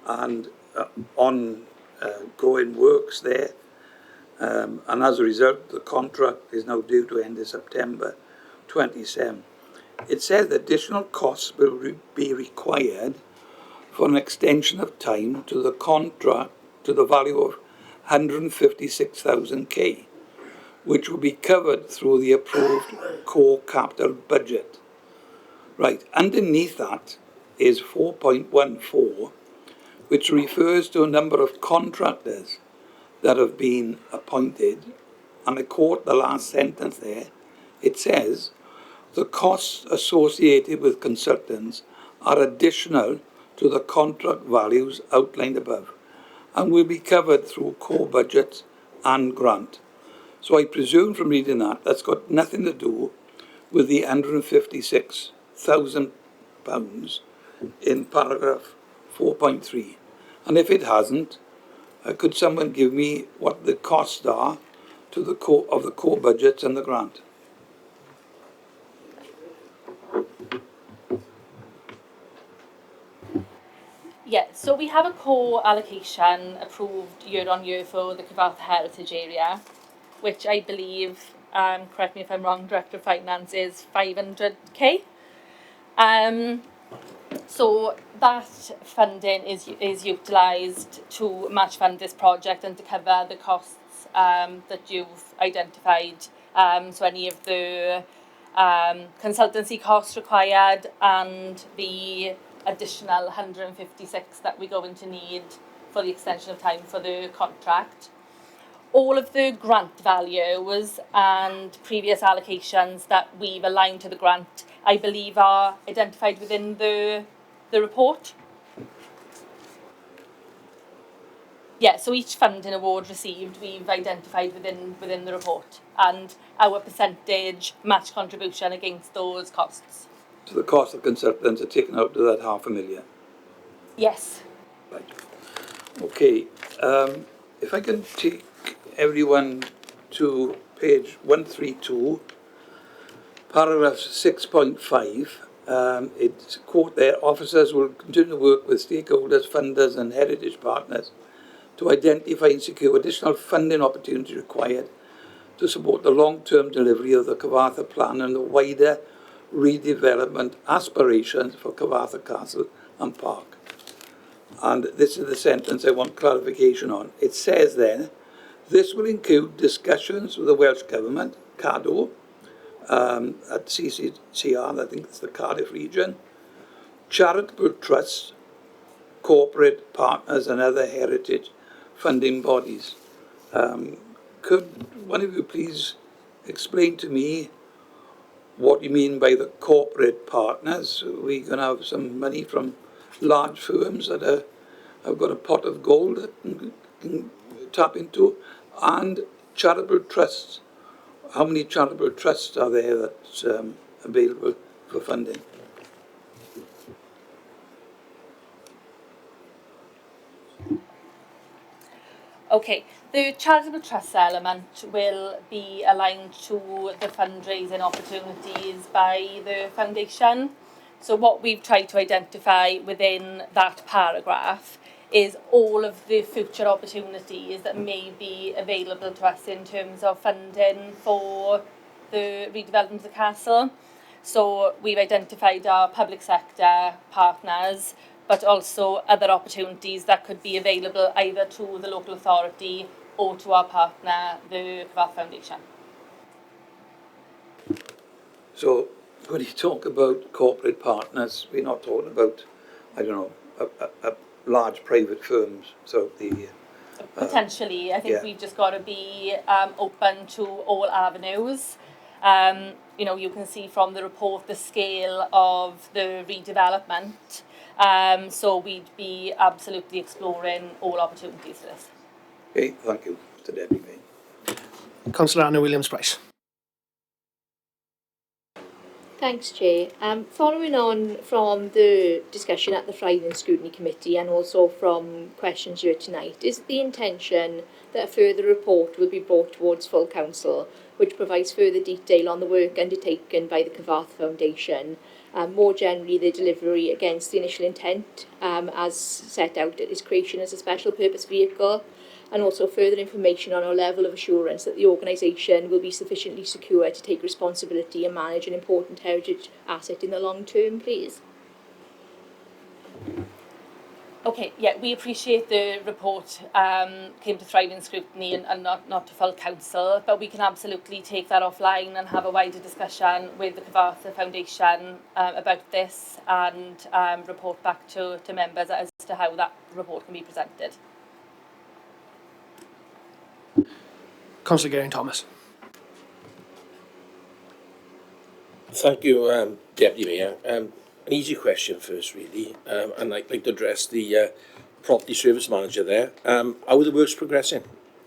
and ongoing works there. And as a result, the contract is now due to end in September 27. It says that additional costs will be required for an extension of time to the contract to the value of 156,000 which will be covered through the approved core capital budget. Right, underneath that is 4.14, which refers to a number of contractors that have been appointed, and I quote the last sentence there. It says, the costs associated with consultants are additional to the contract values outlined above and will be covered through core budget and grant. So I presume from reading that, that's got nothing to do with the £156,000 in paragraph 4.3. And if it hasn't, could someone give me what the costs are to the core budgets and the grant? Yeah, so we have a core allocation approved year on year for the Cyfarthfa Heritage area, which I believe, correct me if I'm wrong, Director of Finance, is 500k. So that funding is utilised to match fund this project and to cover the costs that you've identified. So any of the consultancy costs required and the additional 156 that we're going to need for the extension of time for the contract. All of the grant values and previous allocations that we've aligned to the grant, I believe, are identified within the report. Yeah, so each funding award received, we've identified within the report, and our percentage match contribution against those costs. So the cost of consultants are taken out to that $500,000? Yes. Right. Okay. If I can take everyone to page 132, paragraph 6.5. It's a quote there, officers will continue to work with stakeholders, funders and heritage partners to identify and secure additional funding opportunities required to support the long-term delivery of the Cyfarthfa plan and the wider redevelopment aspirations for Cyfarthfa Castle and Park. And this is the sentence I want clarification on. It says then, this will include discussions with the Welsh Government, CADO, at CCCR, I think it's the Cardiff region, charitable trusts, corporate partners and other heritage funding bodies. Could one of you please explain to me what you mean by the corporate partners? We're going to have some money from large firms that have got a pot of gold that can tap into, and charitable trusts. How many charitable trusts are there that's available for funding? Okay, the charitable trust element will be aligned to the fundraising opportunities by the foundation. So what we've tried to identify within that paragraph is all of the future opportunities that may be available to us in terms of funding for the redevelopment of the castle. So we've identified our public sector partners, but also other opportunities that could be available either to the local authority or to our partner, the Cyfarthfa Foundation. So when you talk about corporate partners, we're not talking about, I don't know, a large private firms. So the potentially, I think yeah. we've just got to be open to all avenues. You know, you can see from the report the scale of the redevelopment. So we'd be absolutely exploring all opportunities for this. Okay, thank you, Mr. Deputy Mayor. Councillor Anna Williams-Price. Thanks, Chair. Following on from the discussion at the Friday and Scrutiny Committee and also from questions here tonight, is it the intention that a further report will be brought towards full council which provides further detail on the work undertaken by the Cyfarth Foundation, more generally the delivery against the initial intent as set out at its creation as a special purpose vehicle, and also further information on our level of assurance that the organisation will be sufficiently secure to take responsibility and manage an important heritage asset in the long term, please? Okay, yeah, we appreciate the report came to Thriving Scrutiny and not to full council, but we can absolutely take that offline and have a wider discussion with the Cyfarth Foundation about this and report back to members as to how that report can be presented. Councillor Geraint-Thomas. Thank you, Deputy Mayor. An easy question first, really, and I'd like to address the property service manager there. How are the works progressing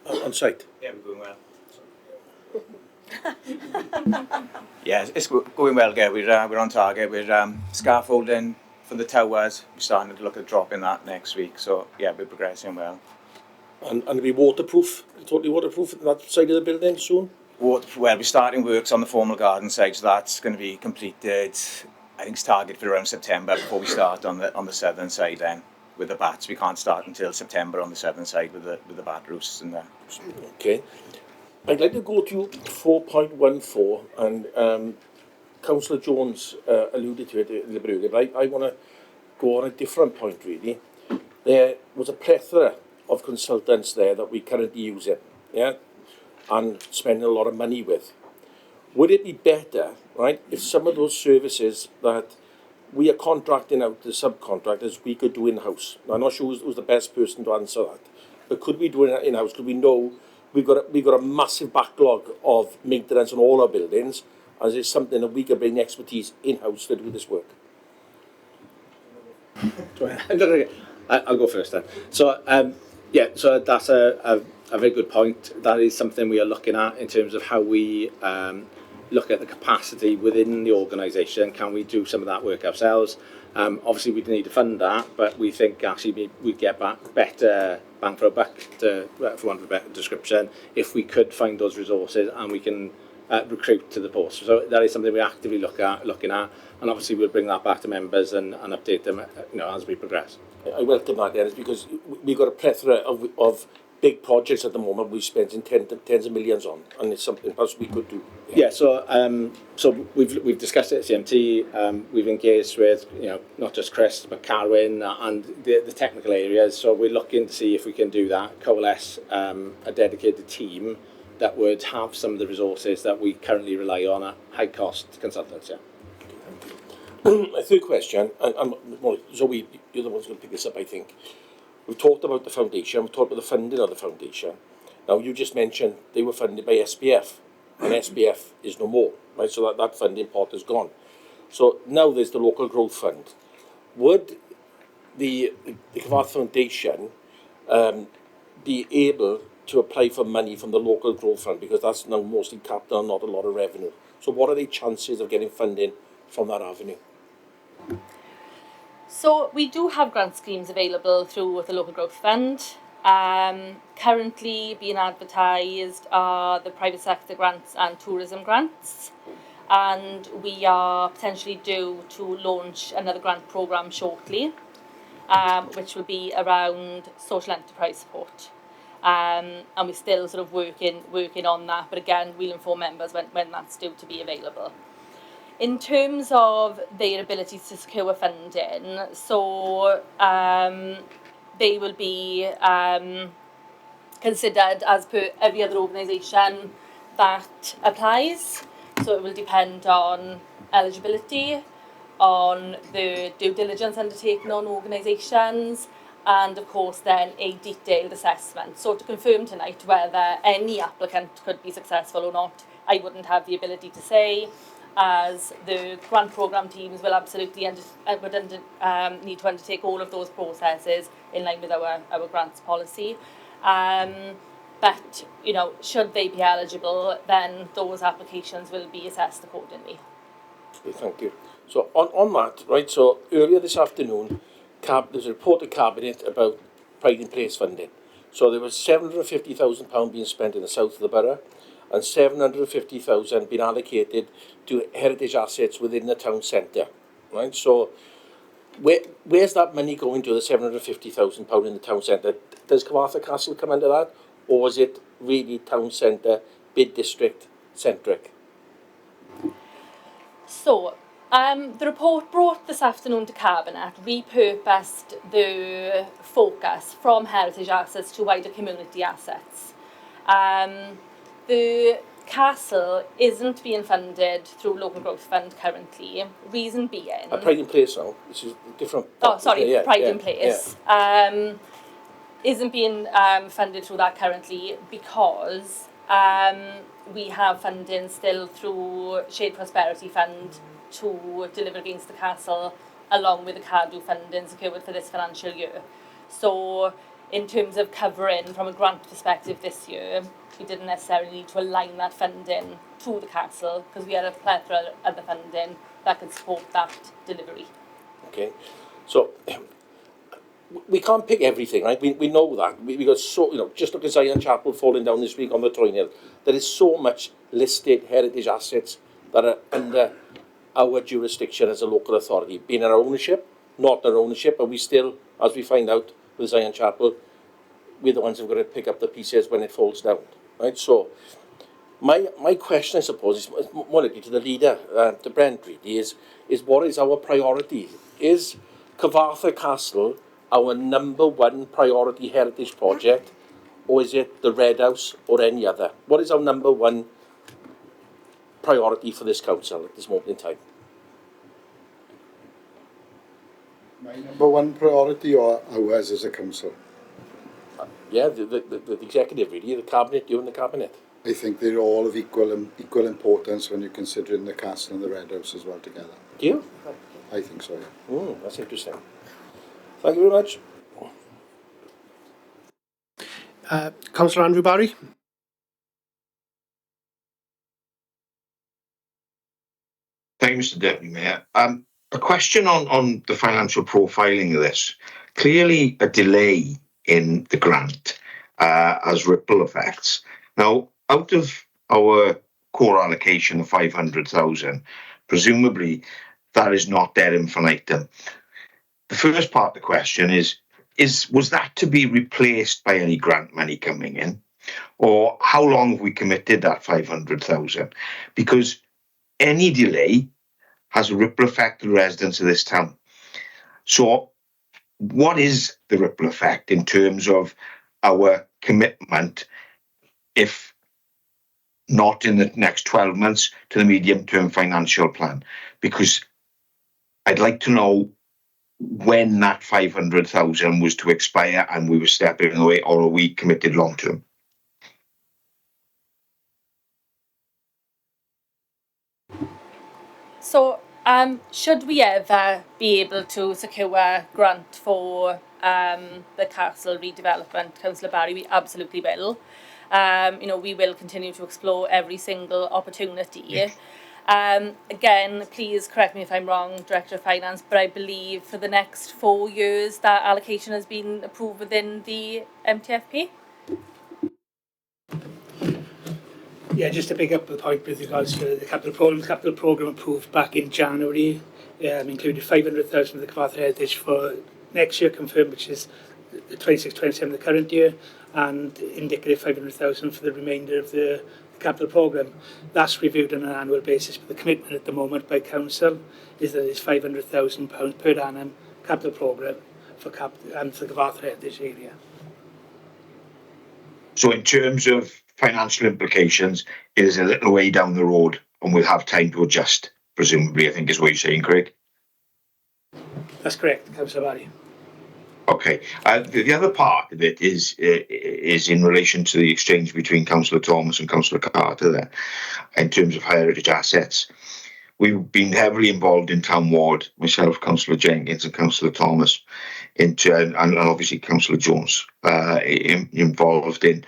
on site? Yeah, we're going well. Yeah, it's going well, Gail. We're on target. We're scaffolding for the towers. We're starting to look at dropping that next week. So yeah, we're progressing well. And it'll be waterproof, totally waterproof on that side of the building soon? Well, we're starting works on the formal garden side, so that's going to be completed. I think it's targeted for around September before we start on the southern side then with the bats. We can't start until September on the southern side with the bat roofs and there. Okay. I'd like to go to 4.14 and Councillor Jones alluded to it in the beginning, but I want to go on a different point really. There was a plethora of consultants there that we currently using, yeah, and spending a lot of money with. Would it be better, right, if some of those services that we are contracting out to subcontractors we could do in-house? Now, I'm not sure who's the best person to answer that, but could we do it in-house? Could we know we've got a massive backlog of maintenance on all our buildings, and is it something that we can bring expertise in-house to do this work? I'll go first then. So, yeah, so that's a very good point. That is something we are looking at in terms of how we look at the capacity within the organisation. Can we do some of that work ourselves? Obviously, we'd need to fund that, but we think actually we'd get back better bang for a buck, for want of a better description, if we could find those resources and we can recruit to the post. So that is something we actively looking at, and obviously we'll bring that back to members and update them, as we progress. I welcome that, Dennis, because we've got a plethora of big projects at the moment we've spent in tens of millions on, and it's something perhaps we could do. Yeah, so we've discussed it at CMT. We've engaged with not just Chris but Carwyn and the technical areas. So we're looking to see if we can do that, coalesce a dedicated team that would have some of the resources that we currently rely on at high cost consultants. Yeah. A third question, and Zoe, you're the one's going to pick this up, I think. We've talked about the foundation, we've talked about the funding of the foundation. Now, you just mentioned they were funded by SPF, and SPF is no more, right? So that funding pot is gone. So now there's the Local Growth Fund. Would the Cyfarth Foundation be able to apply for money from the Local Growth Fund, because that's now mostly capital and not a lot of revenue? So what are the chances of getting funding from that avenue? So we do have grant schemes available through the Local Growth Fund. Currently being advertised are the private sector grants and tourism grants, and we are potentially due to launch another grant programme shortly, which will be around social enterprise support. And we're still sort of working on that, but again, we'll inform members when that's due to be available. In terms of their ability to secure funding, so they will be considered as per every other organisation that applies. So it will depend on eligibility, on the due diligence undertaken on organisations, and of course then a detailed assessment. So to confirm tonight whether any applicant could be successful or not, I wouldn't have the ability to say, as the grant programme teams will absolutely need to undertake all of those processes in line with our grants policy. But, should they be eligible, then those applications will be assessed accordingly. Thank you. So on that, right, so earlier this afternoon, there's a report to Cabinet about Pride in Place funding. So there was £750,000 being spent in the south of the borough and £750,000 being allocated to heritage assets within the town centre, right? So where's that money going to, the £750,000 in the town centre? Does Cyfarthfa Castle come under that, or is it really town centre, bid district centric? So, the report brought this afternoon to Cabinet repurposed the focus from heritage assets to wider community assets. The castle isn't being funded through local growth fund currently. Reason being... Pride in Place now, this is different... Oh, sorry, Pride in Place. Yeah. Isn't being funded through that currently because we have funding still through Shared Prosperity Fund to deliver against the castle, along with the CADU funding secured for this financial year. So, in terms of covering from a grant perspective this year, we didn't necessarily need to align that funding to the castle because we had a plethora of other funding that could support that delivery. Okay, so we can't pick everything, right? We know that. We got so, you know, just look at Zion Chapel falling down this week on the Troyne Hill. There is so much listed heritage assets that are under our jurisdiction as a local authority, being our ownership, not our ownership, but we still, as we find out with Zion Chapel, we're the ones who've got to pick up the pieces when it falls down, right? So my question, I suppose, is more likely to the leader, to Brent, really, is what is our priority? Is Cyfarthfa Castle our number one priority heritage project, or is it the Red House or any other? What is our number one priority for this council at this moment in time? My number one priority or ours as a council? Yeah, the executive, really, the cabinet, you and the cabinet. I think they're all of equal importance when you're considering the castle and the Red House as well together. Do you? I think so, yeah. That's interesting. Thank you very much. Councillor Andrew Barry. Thank you, Mr Deputy Mayor. A question on the financial profiling of this. Clearly a delay in the grant has ripple effects. Now, out of our core allocation of 500,000, presumably that is not ad infinitum. The first part of the question was that to be replaced by any grant money coming in? Or how long have we committed that 500,000? Because any delay has a ripple effect on the residents of this town. So what is the ripple effect in terms of our commitment, if not in the next 12 months, to the medium-term financial plan? Because I'd like to know when that 500,000 was to expire and we were stepping away, or are we committed long-term? So, should we ever be able to secure a grant for the castle redevelopment, Councillor Barry, we absolutely will. You know, we will continue to explore every single opportunity. Again, please correct me if I'm wrong, Director of Finance, but I believe for the next 4 years that allocation has been approved within the MTFP. Yeah, just to pick up the point with regards to the capital programme approved back in January, included 500,000 for the Cyfarthfa Heritage for next year confirmed, which is the 26-27 the current year, and indicative 500,000 for the remainder of the capital programme. That's reviewed on an annual basis, but the commitment at the moment by council is that it's £500,000 per annum capital programme for the Cyfarthfa Heritage area. So in terms of financial implications, it is a little way down the road and we'll have time to adjust, presumably, I think is what you're saying, Craig? That's correct, Councillor Barry. Okay. The other part of it is in relation to the exchange between Councillor Thomas and Councillor Carter there, in terms of heritage assets. We've been heavily involved in Town Ward, myself, Councillor Jenkins and Councillor Thomas, and obviously Councillor Jones, involved in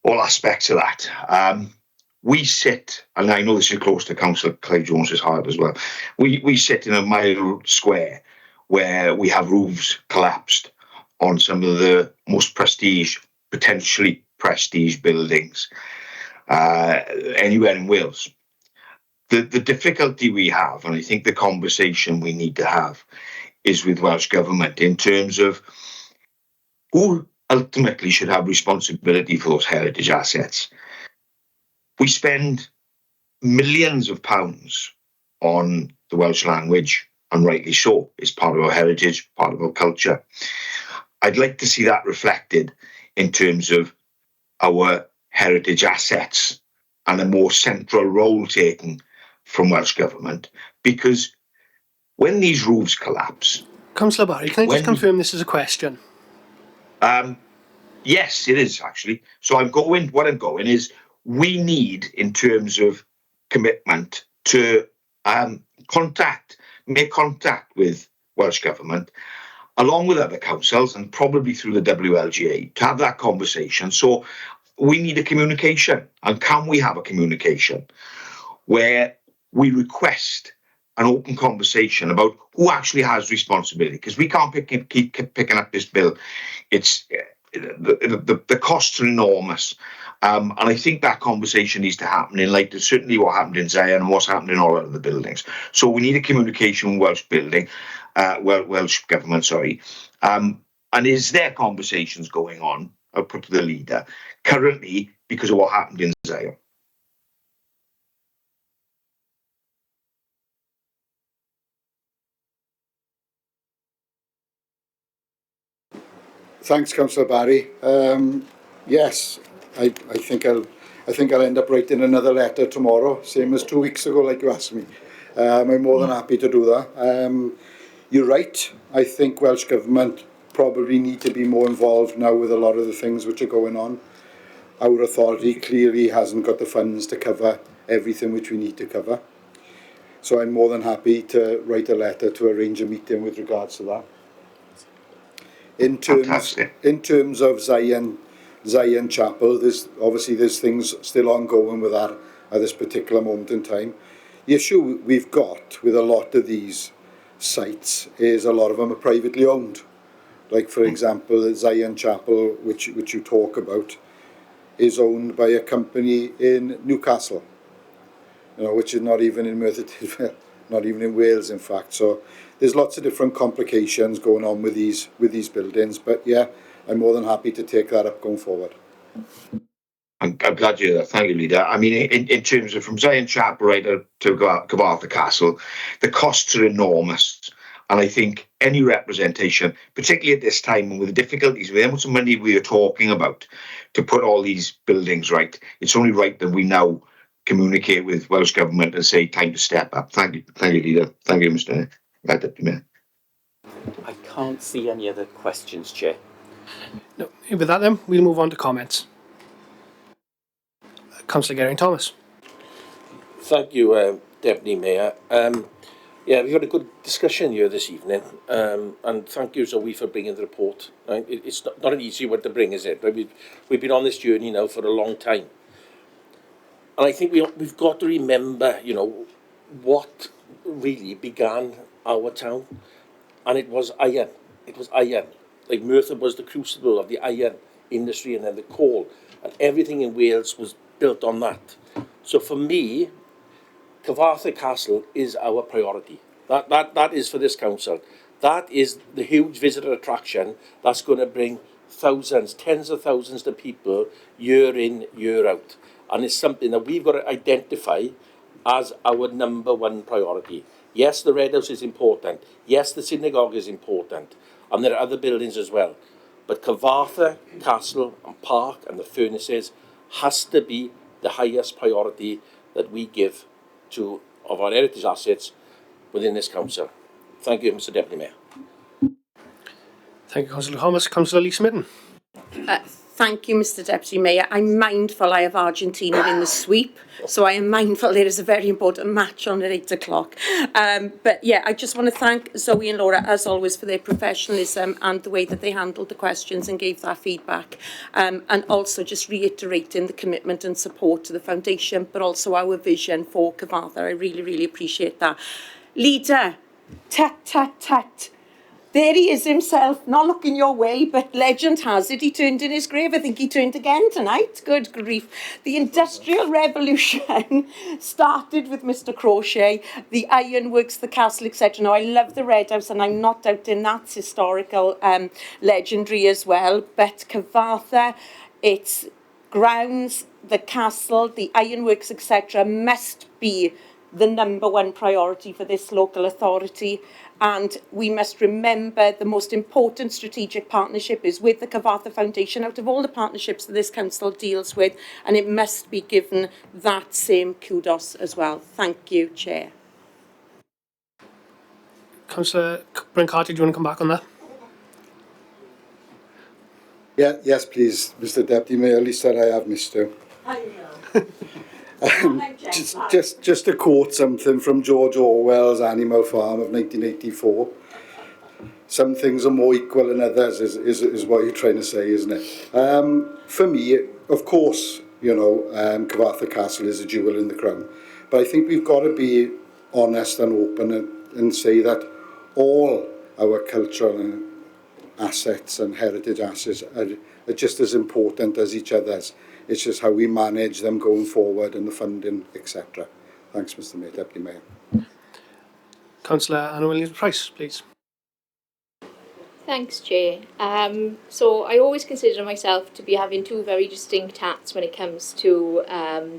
all aspects of that. we sit, and I know this is close to Councillor Clive Jones's heart as well, we sit in a mile square where we have roofs collapsed on some of the most potentially prestige buildings anywhere in Wales. The difficulty we have, and I think the conversation we need to have, is with Welsh Government in terms of who ultimately should have responsibility for those heritage assets. We spend millions of pounds on the Welsh language, and rightly so. It's part of our heritage, part of our culture. I'd like to see that reflected in terms of our heritage assets and a more central role taken from Welsh Government, because when these roofs collapse... Councillor Barry, can I just confirm this is a question? Yes, it is actually. So what I'm going is, we need, in terms of commitment, to make contact with Welsh Government, along with other councils and probably through the WLGA, to have that conversation. So we need a communication, and can we have a communication where we request an open conversation about who actually has responsibility? Because we can't keep picking up this bill. It's the costs are enormous, and I think that conversation needs to happen in light of certainly what happened in Zion and what's happened in all other buildings. So we need a communication with Welsh Government, sorry. And is there conversations going on, I'll put to the leader, currently because of what happened in Zion? Thanks, Councillor Barry. Yes, I think I'll end up writing another letter tomorrow, same as 2 weeks ago, like you asked me. I'm more than happy to do that. You're right. I think Welsh Government probably need to be more involved now with a lot of the things which are going on. Our authority clearly hasn't got the funds to cover everything which we need to cover. So I'm more than happy to write a letter to arrange a meeting with regards to that. In terms of Zion Chapel, there's things still ongoing with that at this particular moment in time. The issue we've got with a lot of these sites is a lot of them are privately owned. Like, for example, the Zion Chapel, which you talk about, is owned by a company in Newcastle, which is not even in Merthyr Tydfil, not even in Wales, in fact. So there's lots of different complications going on with these buildings. But yeah, I'm more than happy to take that up going forward. I'm glad you hear that. Thank you, Leader. I mean, in terms of from Zion Chapel right to Cyfarthfa Castle, the costs are enormous. And I think any representation, particularly at this time and with the difficulties, with how much money we are talking about to put all these buildings right, it's only right that we now communicate with Welsh Government and say, time to step up. Thank you, Leader. Thank you, Mr. Deputy Mayor. I can't see any other questions, Chair. No. With that then, we'll move on to comments. Councillor Geraint-Thomas. Thank you, Deputy Mayor. Yeah, we've had a good discussion here this evening, and thank you, Zoe, for bringing the report. Right? It's not an easy one to bring, is it? Right? We've been on this journey now for a long time. And I think we've got to remember, what really began our town. And it was iron. It was iron. Like Merthyr was the crucible of the iron industry and then the coal. And everything in Wales was built on that. So for me, Cyfarthfa Castle is our priority. That is for this council. That is the huge visitor attraction that's going to bring thousands, tens of thousands of people year in, year out. And it's something that we've got to identify as our number one priority. Yes, the Red House is important. Yes, the synagogue is important. And there are other buildings as well. But Cyfarthfa Castle and Park and the furnaces has to be the highest priority that we give of our heritage assets within this council. Thank you, Mr. Deputy Mayor. Thank you, Councillor Thomas. Councillor Lee Smitten. Thank you, Mr Deputy Mayor. I'm mindful I have Argentina in the sweep, so I am mindful there is a very important match on at 8 o'clock. But yeah, I just want to thank Zoe and Laura, as always, for their professionalism and the way that they handled the questions and gave that feedback. And also just reiterating the commitment and support to the foundation, but also our vision for Cyfarthfa. I really, really appreciate that. Leader, tut. There he is himself, not looking your way, but legend has it he turned in his grave. I think he turned again tonight. Good grief. The Industrial Revolution started with Mr Crochet, the ironworks, the castle, etc. Now, I love the Red House, and I'm not doubting that's historical, legendary as well. But Cyfarthfa, its grounds, the castle, the ironworks, etc. must be the #1 priority for this local authority. And we must remember the most important strategic partnership is with the Cyfarthfa Foundation out of all the partnerships that this council deals with, and it must be given that same kudos as well. Thank you, Chair. Councillor Bryn-Carty, do you want to come back on that? Yeah, yes, please, Mr Deputy Mayor. At least that I have missed you. Just to quote something from George Orwell's Animal Farm of 1984. Some things are more equal than others is what you're trying to say, isn't it? For me, of course, you know, Cyfarthfa Castle is a jewel in the crown. But I think we've got to be honest and open and say that all our cultural assets and heritage assets are just as important as each other's. It's just how we manage them going forward and the funding, etc. Thanks, Mr Mayor, Deputy Mayor. Councillor Anna Williams-Price, please. Thanks, Chair. So I always consider myself to be having two very distinct hats when it comes to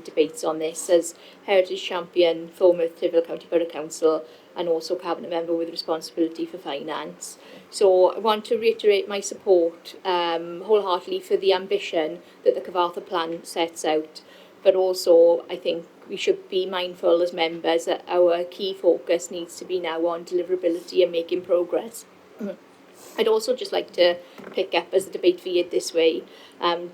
debates on this, as Heritage Champion for Tyrfel County Borough Council and also Cabinet Member with responsibility for finance. So I want to reiterate my support wholeheartedly for the ambition that the Cyfarthfa plan sets out, but also I think we should be mindful as members that our key focus needs to be now on deliverability and making progress. I'd also just like to pick up, as the debate veered this way,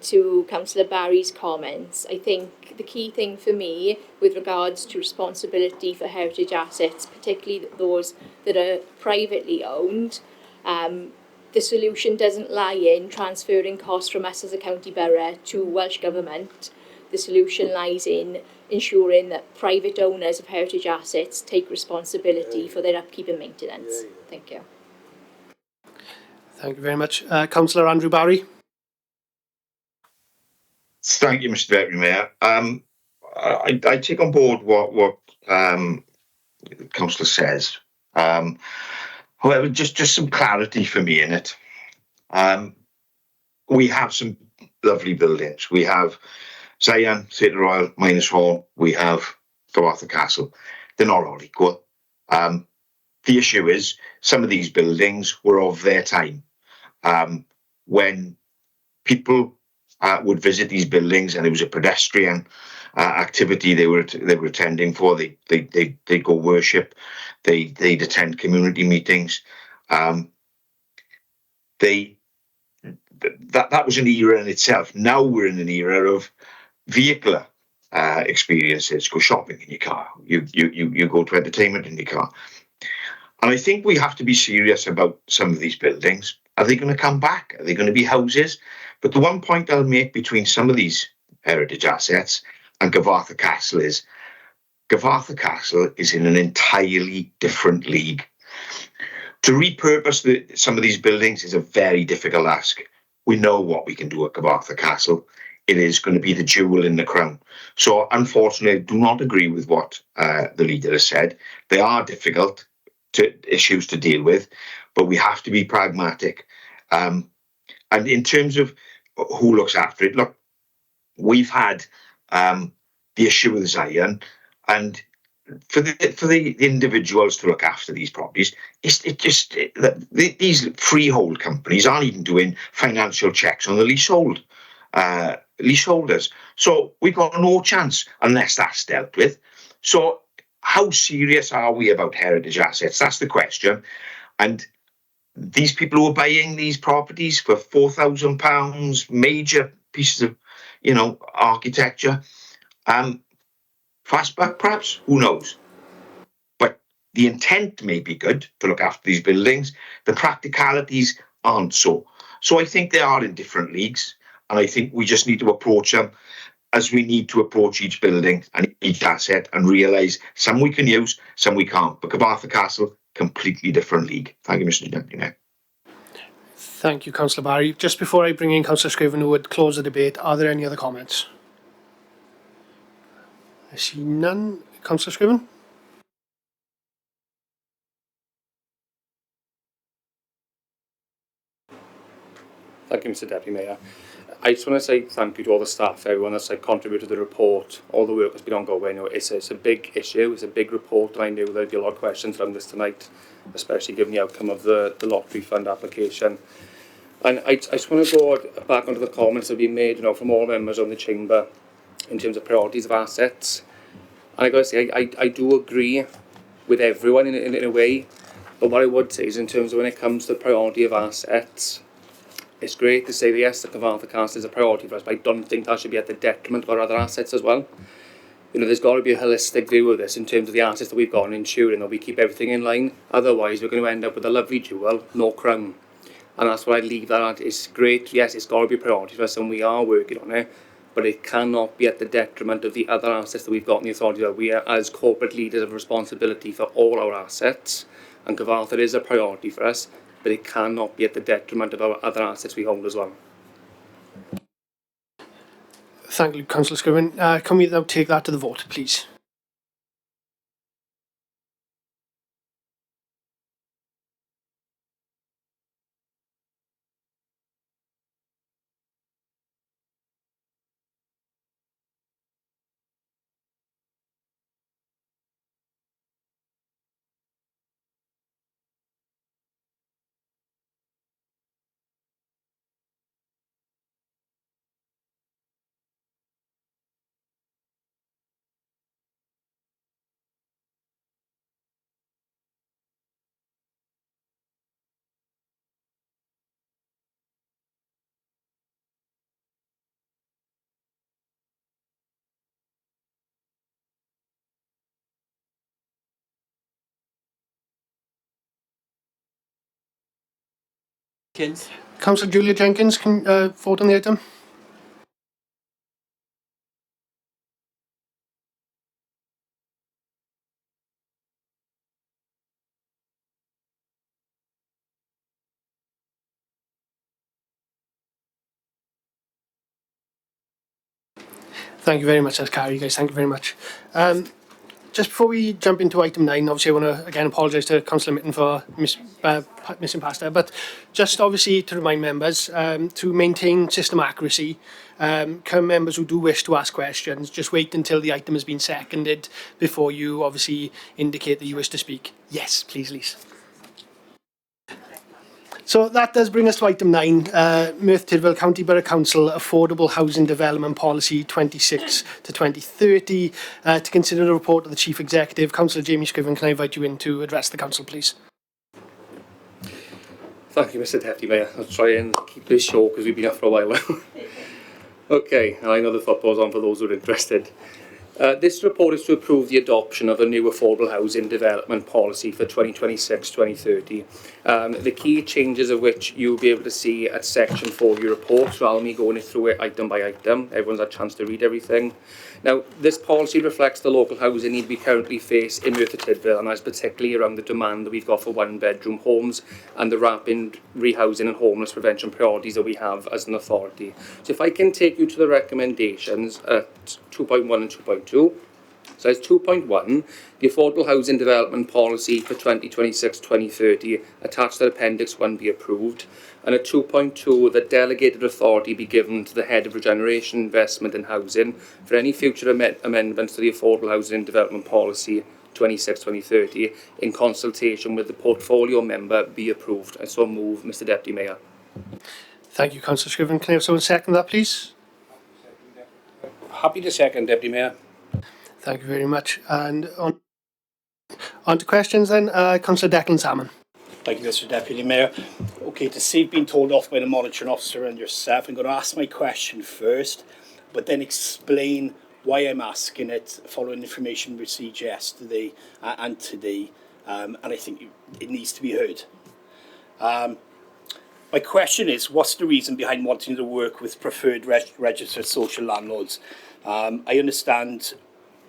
to Councillor Barry's comments. I think the key thing for me with regards to responsibility for heritage assets, particularly those that are privately owned, the solution doesn't lie in transferring costs from us as a county borough to Welsh Government. The solution lies in ensuring that private owners of heritage assets take responsibility for their upkeep and maintenance. Thank you. Thank you very much. Councillor Andrew Barry. Thank you, Mr Deputy Mayor. I take on board what the councillor says. However, just some clarity for me in it. We have some lovely buildings. We have Zion, Theatre Royal, Miners Hall. We have Cyfarthfa Castle. They're not all equal. The issue is some of these buildings were of their time. When people would visit these buildings and it was a pedestrian activity they were attending for, they go worship, they'd attend community meetings. That was an era in itself. Now we're in an era of vehicular experiences. Go shopping in your car. You go to entertainment in your car. And I think we have to be serious about some of these buildings. Are they going to come back? Are they going to be houses? But the one point I'll make between some of these heritage assets and Cyfarthfa Castle is Cyfarthfa Castle is in an entirely different league. To repurpose some of these buildings is a very difficult ask. We know what we can do at Cyfarthfa Castle. It is going to be the jewel in the crown. So unfortunately, I do not agree with what the leader has said. They are difficult issues to deal with, but we have to be pragmatic. And in terms of who looks after it, look, we've had the issue with Zion, and for the individuals to look after these properties, these freehold companies aren't even doing financial checks on the leaseholders. So we've got no chance unless that's dealt with. So how serious are we about heritage assets? That's the question. And these people who are buying these properties for £4,000, major pieces of, architecture, fastback perhaps, who knows? But the intent may be good to look after these buildings. The practicalities aren't so. So I think they are in different leagues, and I think we just need to approach them as we need to approach each building and each asset and realise some we can use, some we can't. But Carmarthen Castle, completely different league. Thank you, Mr. Deputy Mayor. Thank you, Councillor Barry. Just before I bring in Councillor Scriven, who would close the debate, are there any other comments? I see none. Councillor Scriven? Thank you, Mr. Deputy Mayor. I just want to say thank you to all the staff, everyone that's contributed to the report, all the work that's been ongoing. It's a big issue, it's a big report, and I knew there'd be a lot of questions around this tonight, especially given the outcome of the lottery fund application. And I just want to go back onto the comments that have been made, from all members on the chamber in terms of priorities of assets. And I got to say, I do agree with everyone in a way, but what I would say is in terms of when it comes to the priority of assets, it's great to say that yes, the Carmarthen Castle is a priority for us, but I don't think that should be at the detriment of our other assets as well. There's got to be a holistic view of this in terms of the assets that we've got and ensuring that we keep everything in line. Otherwise, we're going to end up with a lovely jewel, no crown. And that's what I'd leave that at. It's great, yes, it's got to be a priority for us, and we are working on it, but it cannot be at the detriment of the other assets that we've got in the authority. We are, as corporate leaders, have a responsibility for all our assets, and Carmarthen is a priority for us, but it cannot be at the detriment of our other assets we hold as well. Thank you, Councillor Scriven. Can we now take that to the vote, please? Councillor Julia Jenkins can vote on the item. Thank you very much, that's carried, guys. Thank you very much. Just before we jump into item 9, obviously I want to again apologise to Councillor Mitten for missing past there, but just obviously to remind members to maintain system accuracy, can members who do wish to ask questions just wait until the item has been seconded before you obviously indicate that you wish to speak. Yes, please, Lise. So that does bring us to item 9, Merthyr Tydfil County Borough Council Affordable Housing Development Policy 26 to 2030. To consider the report of the Chief Executive, Councillor Jamie Scriven, can I invite you in to address the Council, please? Thank you, Mr. Deputy Mayor. I'll try and keep this short because we've been up for a while now. Okay, and I know the football's on for those who are interested. This report is to approve the adoption of a new affordable housing development policy for 2026-2030. The key changes of which you'll be able to see at section 4 of your report, rather than me going through it item by item. Everyone's had a chance to read everything. Now, this policy reflects the local housing need we currently face in Merthyr Tydfil, and that's particularly around the demand that we've got for one-bedroom homes and the rapid rehousing and homeless prevention priorities that we have as an authority. So if I can take you to the recommendations at 2.1 and 2.2. So as 2.1, the Affordable Housing Development Policy for 2026-2030 attached to Appendix 1 be approved. And at 2.2, the delegated authority be given to the Head of Regeneration, Investment and Housing for any future amendments to the Affordable Housing Development Policy 26-2030 in consultation with the portfolio member be approved. I so move, Mr. Deputy Mayor. Thank you, Councillor Scriven. Can I have someone second that, please? Happy to second, Deputy Mayor. Thank you very much. And on to questions then. Councillor Declan Salmon. Thank you, Mr. Deputy Mayor. Okay, to save being told off by the monitoring officer and yourself, I'm going to ask my question first, but then explain why I'm asking it following information received yesterday and today, and I think it needs to be heard. My question is, what's the reason behind wanting to work with preferred registered social landlords? I understand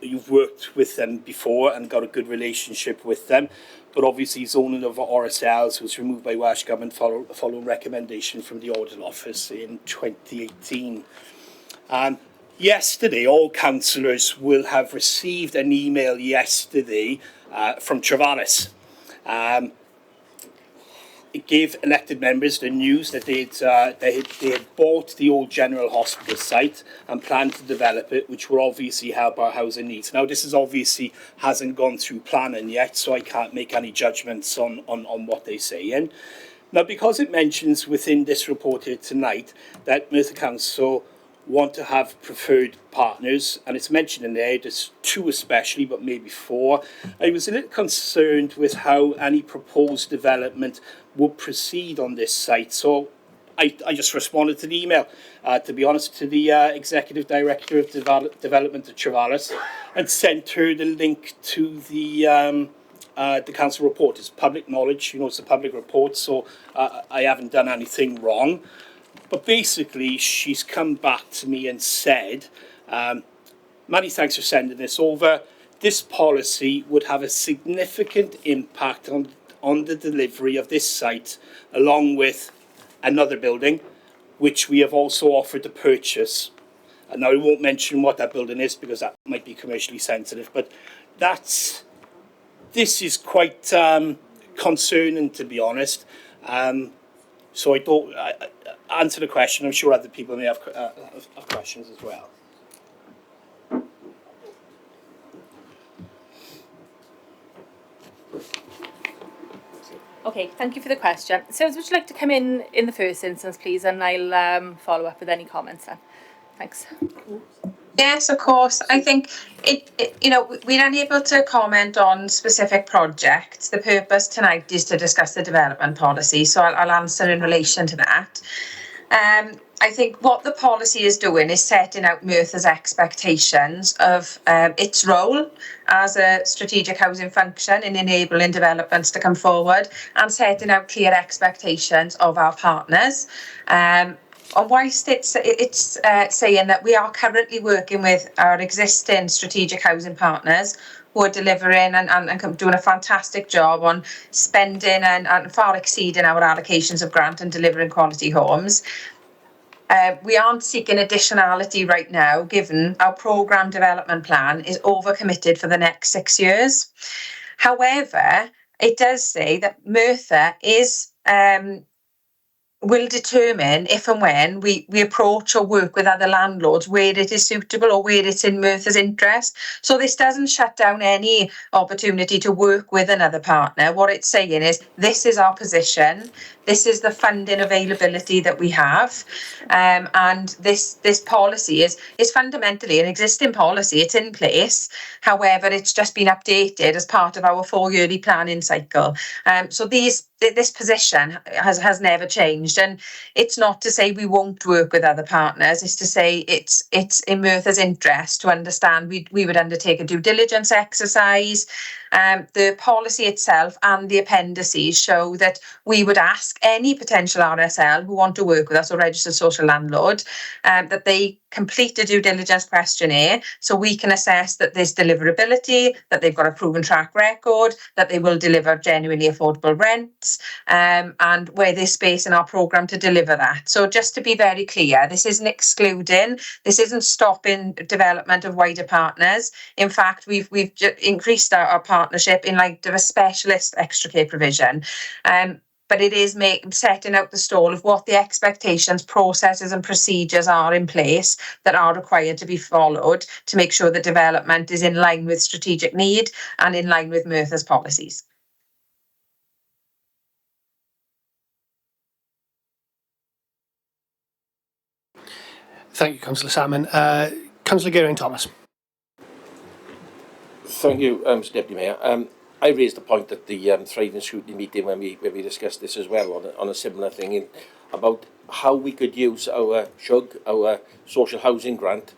you've worked with them before and got a good relationship with them, but obviously zoning of RSLs was removed by Welsh Government following recommendation from the Audit Office in 2018. Yesterday, all councillors will have received an email yesterday from Trefaris. It gave elected members the news that they had bought the old General Hospital site and planned to develop it, which will obviously help our housing needs. Now, this is obviously hasn't gone through planning yet, so I can't make any judgments on what they're saying. Now, because it mentions within this report here tonight that Merthyr Council want to have preferred partners, and it's mentioned in there, there's 2 especially, but maybe 4. I was a little concerned with how any proposed development would proceed on this site, so I just responded to the email, to be honest, to the Executive Director of Development at Trefaris, and sent her the link to the council report. It's public knowledge, it's a public report, so I haven't done anything wrong. But basically, she's come back to me and said, many thanks for sending this over. This policy would have a significant impact on the delivery of this site, along with another building, which we have also offered to purchase. And now I won't mention what that building is because that might be commercially sensitive, but this is quite concerning, to be honest. So I don't answer the question. I'm sure other people may have questions as well. Okay, thank you for the question. So, would you like to come in the first instance, please, and I'll follow up with any comments then. Thanks. Yes, of course. I think we're unable to comment on specific projects. The purpose tonight is to discuss the development policy, so I'll answer in relation to that. I think what the policy is doing is setting out Merthyr's expectations of its role as a strategic housing function in enabling developments to come forward and setting out clear expectations of our partners. And whilst it's saying that we are currently working with our existing strategic housing partners who are delivering and doing a fantastic job on spending and far exceeding our allocations of grant and delivering quality homes, we aren't seeking additionality right now, given our programme development plan is overcommitted for the next 6 years. However, it does say that Merthyr will determine if and when we approach or work with other landlords where it is suitable or where it's in Merthyr's interest. So this doesn't shut down any opportunity to work with another partner. What it's saying is this is our position, this is the funding availability that we have, and this policy is fundamentally an existing policy. It's in place. However, it's just been updated as part of our 4-yearly planning cycle. So this position has never changed, and it's not to say we won't work with other partners. It's to say it's in Merthyr's interest to understand we would undertake a due diligence exercise. The policy itself and the appendices show that we would ask any potential RSL who want to work with us or registered social landlord that they complete a due diligence questionnaire so we can assess that there's deliverability, that they've got a proven track record, that they will deliver genuinely affordable rents, and where there's space in our programme to deliver that. So just to be very clear, this isn't excluding, this isn't stopping development of wider partners. In fact, we've increased our partnership in light of a specialist extra care provision. But it is setting out the stall of what the expectations, processes and procedures are in place that are required to be followed to make sure that development is in line with strategic need and in line with Merthyr's policies. Thank you, Councillor Salmon. Councillor Geraint Thomas. Thank you, Mr Deputy Mayor. I raised the point at the Thriving Scrutiny meeting when we discussed this as well on a similar thing about how we could use our SHUG, our social housing grant,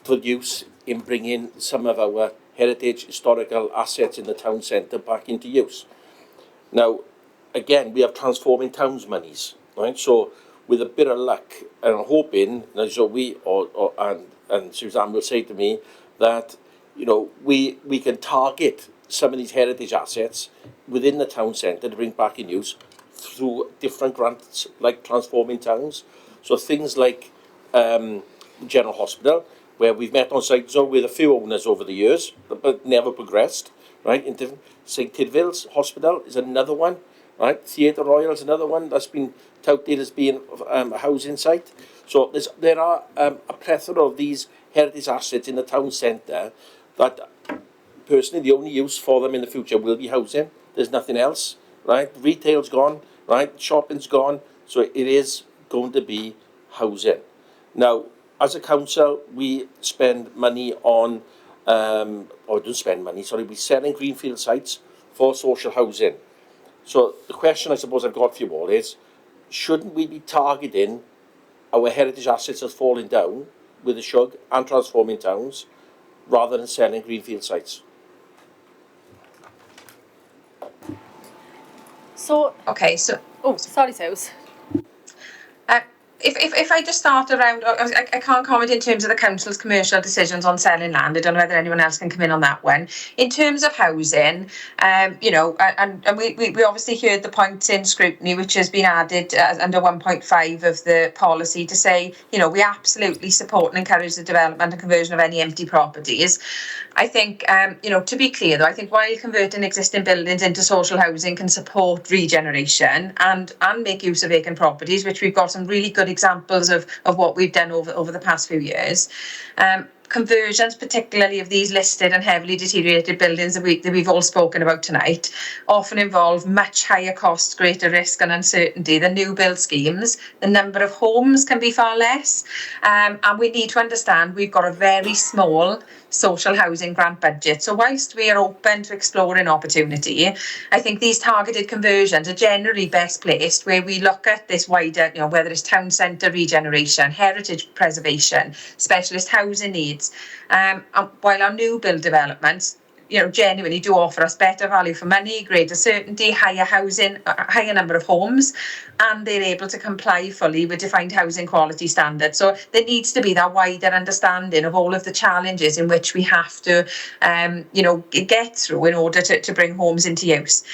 for use in bringing some of our heritage historical assets in the town centre back into use. Now, again, we have Transforming Towns monies, right? So with a bit of luck, and I'm hoping, so and Suzanne will say to me that, you know, we can target some of these heritage assets within the town centre to bring back in use through different grants like Transforming Towns. So things like General Hospital, where we've met on site so with a few owners over the years, but never progressed, right? Into St Tidvil's Hospital is another one, right? Theatre Royal is another one that's been touted as being a housing site. So there are a plethora of these heritage assets in the town centre that, personally, the only use for them in the future will be housing. There's nothing else, right? Retail's gone, right? Shopping's gone. So it is going to be housing. Now, as a council, we spend money on, or don't spend money, sorry, we're selling greenfield sites for social housing. So the question I suppose I've got for you all is, shouldn't we be targeting our heritage assets as falling down with the SHUG and Transforming Towns rather than selling greenfield sites? So, okay, so... Oh, sorry, Sous. If I just start around, I can't comment in terms of the council's commercial decisions on selling land. I don't know whether anyone else can come in on that one. In terms of housing, you know, and we obviously heard the points in scrutiny, which has been added under 1.5 of the policy to say, you know, we absolutely support and encourage the development and conversion of any empty properties. I think, you know, to be clear though, I think while converting existing buildings into social housing can support regeneration and make use of vacant properties, which we've got some really good examples of what we've done over the past few years. Conversions, particularly of these listed and heavily deteriorated buildings that we've all spoken about tonight, often involve much higher costs, greater risk and uncertainty than new build schemes. The number of homes can be far less, and we need to understand we've got a very small social housing grant budget. So whilst we are open to exploring opportunity, I think these targeted conversions are generally best placed where we look at this wider, you know, whether it's town centre regeneration, heritage preservation, specialist housing needs, and while our new build developments, you know, genuinely do offer us better value for money, greater certainty, higher housing, higher number of homes, and they're able to comply fully with defined housing quality standards. So there needs to be that wider understanding of all of the challenges in which we have to, you know, get through in order to bring homes into use.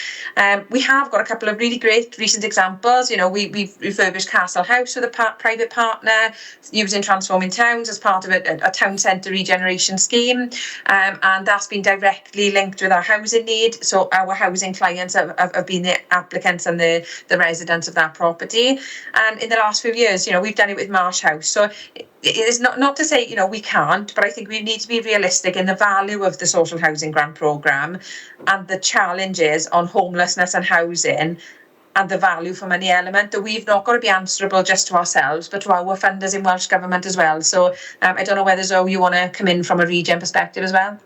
We have got a couple of really great recent examples. You know, we've refurbished Castle House with a private partner using Transforming Towns as part of a town centre regeneration scheme, and that's been directly linked with our housing need. So our housing clients have been the applicants and the residents of that property. And in the last few years, you know, we've done it with Marsh House. So it is not to say, you know, we can't, but I think we need to be realistic in the value of the social housing grant programme and the challenges on homelessness and housing and the value for money element, that we've not got to be answerable just to ourselves, but to our funders in Welsh Government as well. So I don't know whether, Zoe, you want to come in from a regen perspective as well?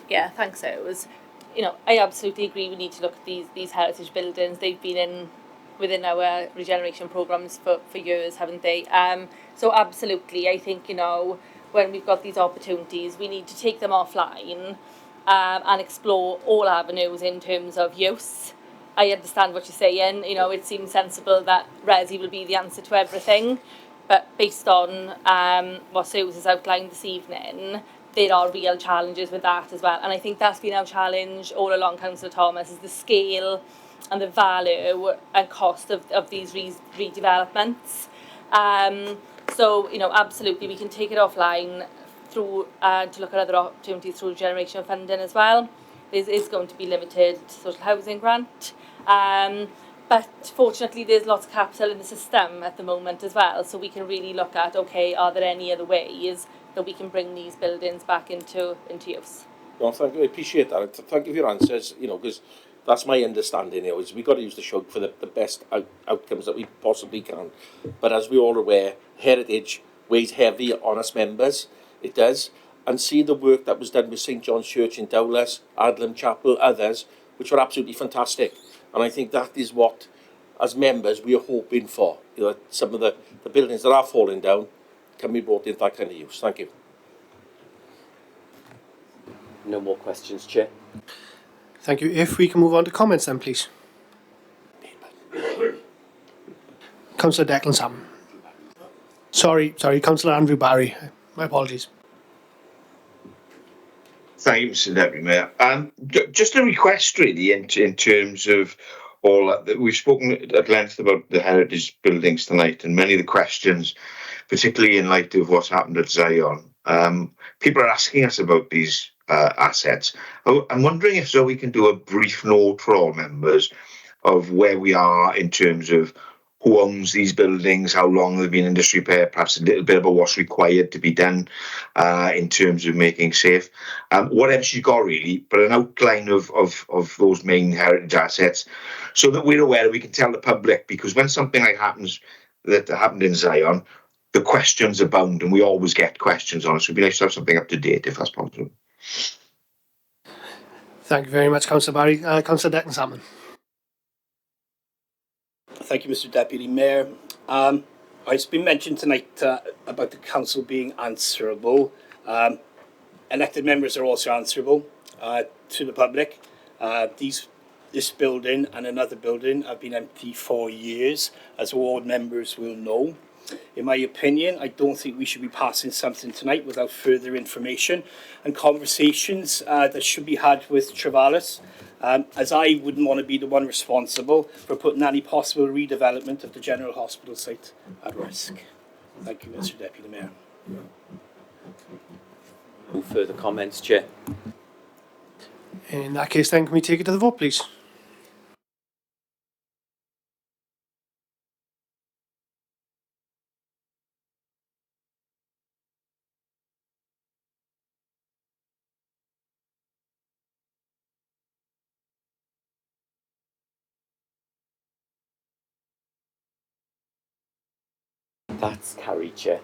Yeah, thanks. It was, you know, I absolutely agree. We need to look at these heritage buildings. They've been within our regeneration programs for years, haven't they? So absolutely, I think, you know, when we've got these opportunities, we need to take them offline and explore all avenues in terms of use. I understand what you're saying. You know, it seems sensible that Resi will be the answer to everything, but based on what Suze has outlined this evening, there are real challenges with that as well. And I think that's been our challenge all along, Councillor Thomas, is the scale and the value and cost of these redevelopments. So, you know, absolutely, we can take it offline through to look at other opportunities through generation funding as well. Is going to be limited social housing grant. But fortunately, there's lots of capital in the system at the moment as well. So we can really look at, okay, are there any other ways that we can bring these buildings back into use? Well, thank you. I appreciate that. Thank you for your answers, you know, because that's my understanding, you know, is we've got to use the SHUG for the best outcomes that we possibly can. But as we're all aware, heritage weighs heavy on us members. It does. And see the work that was done with St John's Church in Dowlas, Adlam Chapel, others, which were absolutely fantastic. And I think that is what, as members, we are hoping for. You know, some of the buildings that are falling down can be brought into that kind of use. Thank you. No more questions, Chair. Thank you. If we can move on to comments then, please. Councillor Declan Salmon. Sorry, Councillor Andrew Barry. My apologies. Thank you, Mr Deputy Mayor. Just a request really in terms of all that. We've spoken at length about the heritage buildings tonight, and many of the questions, particularly in light of what's happened at Zion, people are asking us about these assets. I'm wondering if so we can do a brief note for all members of where we are in terms of who owns these buildings, how long they've been in disrepair, perhaps a little bit about what's required to be done in terms of making safe. Whatever she's got really, but an outline of those main heritage assets so that we're aware, we can tell the public, because when something like that happened in Zion, the questions abound and we always get questions on it. So it'd be nice to have something up to date if that's possible. Thank you very much, Councillor Barry. Councillor Declan Salmon. Thank you, Mr Deputy Mayor. It's been mentioned tonight about the council being answerable. Elected members are also answerable to the public. This building and another building have been empty for years, as ward members will know. In my opinion, I don't think we should be passing something tonight without further information and conversations that should be had with Trevallis, as I wouldn't want to be the one responsible for putting any possible redevelopment of the General Hospital site at risk. Thank you, Mr Deputy Mayor. No further comments, Chair. In that case then, can we take it to the vote, please? That's carried, Chair.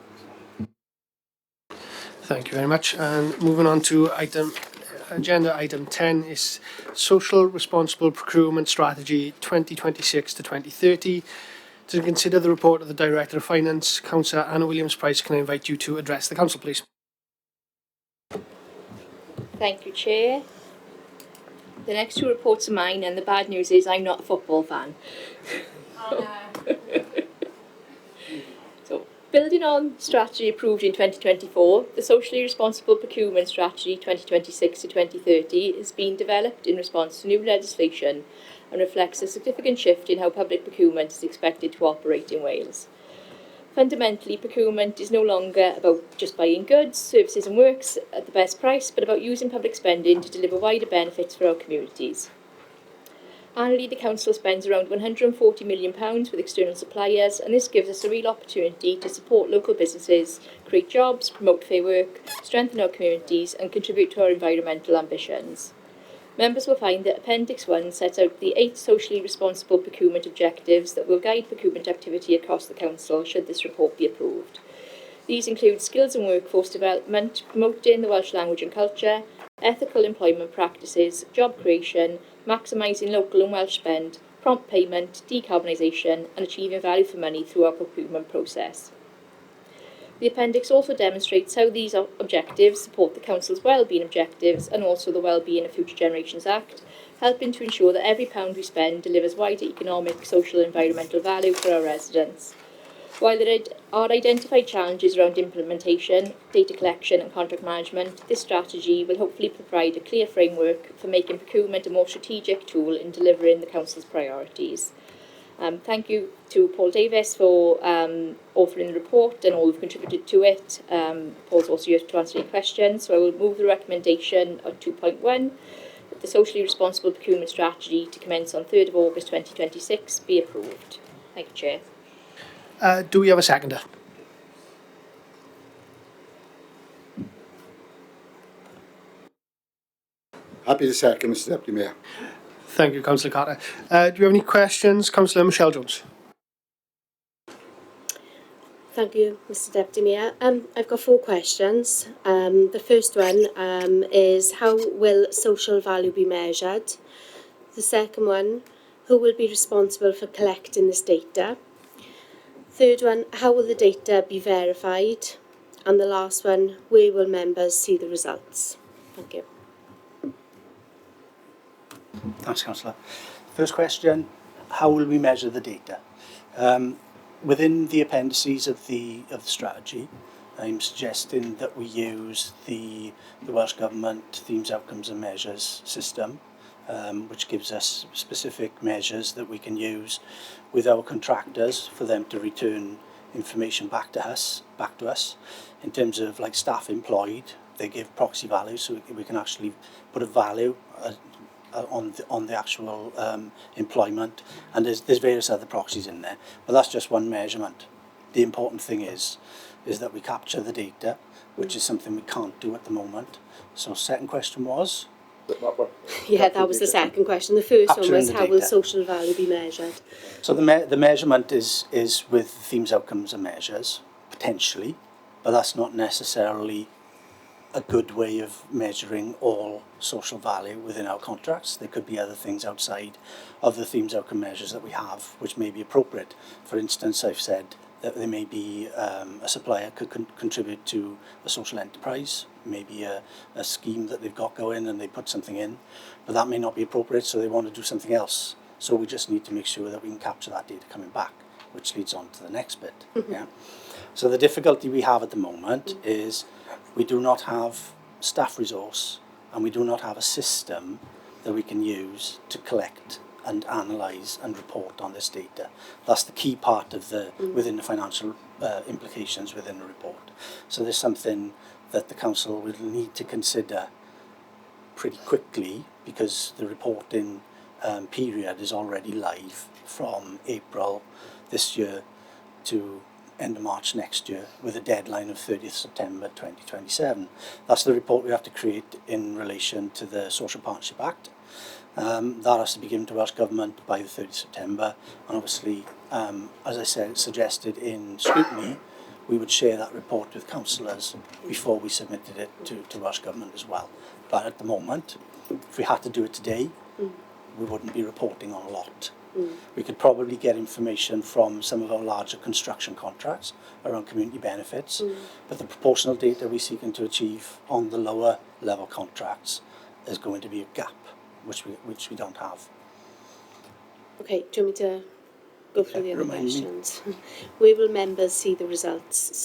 Thank you very much. And moving on to agenda item 10 is Social Responsible Procurement Strategy 2026 to 2030. To consider the report of the Director of Finance, Councillor Anna Williams-Price, can I invite you to address the Council, please? Thank you, Chair. The next two reports are mine, and the bad news is I'm not a football fan. Building on strategy approved in 2024, the Socially Responsible Procurement Strategy 2026 to 2030 is being developed in response to new legislation and reflects a significant shift in how public procurement is expected to operate in Wales. Fundamentally, procurement is no longer about just buying goods, services and works at the best price, but about using public spending to deliver wider benefits for our communities. Annually, the Council spends around £140 million with external suppliers, and this gives us a real opportunity to support local businesses, create jobs, promote fair work, strengthen our communities and contribute to our environmental ambitions. Members will find that Appendix 1 sets out the 8 socially responsible procurement objectives that will guide procurement activity across the Council should this report be approved. These include skills and workforce development, promoting the Welsh language and culture, ethical employment practices, job creation, maximising local and Welsh spend, prompt payment, decarbonisation and achieving value for money through our procurement process. The appendix also demonstrates how these objectives support the Council's wellbeing objectives and also the Wellbeing of Future Generations Act, helping to ensure that every pound we spend delivers wider economic, social and environmental value for our residents. While there are identified challenges around implementation, data collection and contract management, this strategy will hopefully provide a clear framework for making procurement a more strategic tool in delivering the Council's priorities. Thank you to Paul Davis for authoring the report and all who've contributed to it. Paul's also here to answer any questions, so I will move the recommendation on 2.1 that the Socially Responsible Procurement Strategy to commence on 3rd of August 2026 be approved. Thank you, Chair. Do we have a seconder? Happy to second, Mr Deputy Mayor. Thank you, Councillor Carter. Do you have any questions? Councillor Michelle Jones. Thank you, Mr Deputy Mayor. I've got 4 questions. The first one is how will social value be measured? The second one, who will be responsible for collecting this data? Third one, how will the data be verified? And the last one, where will members see the results? Thank you. Thanks, Councillor. First question, how will we measure the data? Within the appendices of the strategy, I'm suggesting that we use the Welsh Government Themes, Outcomes and Measures system, which gives us specific measures that we can use with our contractors for them to return information back to us. In terms of like staff employed, they give proxy values, so we can actually put a value on the actual employment, and there's various other proxies in there, but that's just one measurement. The important thing is that we capture the data, which is something we can't do at the moment. So second question was? Yeah, that was the second question. The first one was, how will data. social value be measured? So the measurement is with themes, outcomes and measures, potentially, but that's not necessarily a good way of measuring all social value within our contracts. There could be other things outside of the themes, outcome measures that we have, which may be appropriate. For instance, I've said that there may be a supplier could contribute to a social enterprise, maybe a scheme that they've got going and they put something in, but that may not be appropriate, so they want to do something else. So we just need to make sure that we can capture that data coming back, which leads on to the next bit. Yeah. So the difficulty we have at the moment is we do not have staff resource and we do not have a system that we can use to collect and analyse and report on this data. That's the key part of within the financial implications within the report. So there's something that the council will need to consider pretty quickly, because the reporting period is already live from April this year to end of March next year, with a deadline of 30th September 2027. That's the report we have to create in relation to the Social Partnership Act. That has to be given to Welsh Government by the 30th September, and obviously, as I said, suggested in scrutiny, we would share that report with councillors before we submitted it to Welsh Government as well. But at the moment, if we had to do it today, we wouldn't be reporting on a lot. We could probably get information from some of our larger construction contracts around community benefits, but the proportional data we're seeking to achieve on the lower level contracts is going to be a gap, which we don't have. Okay, do you want me to go through the other questions? Where will members see the results?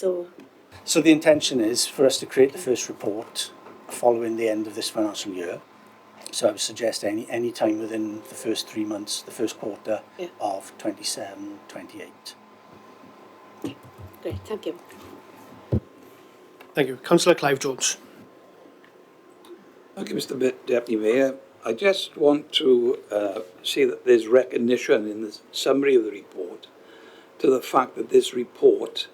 So the intention is for us to create the first report following the end of this financial year. So I would suggest any time within the first 3 months, the first quarter of 27-28. Great, thank you. Thank you. Councillor Clive Jones. Thank you, Mr. Deputy Mayor. I just want to say that there's recognition in the summary of the report to the fact that this report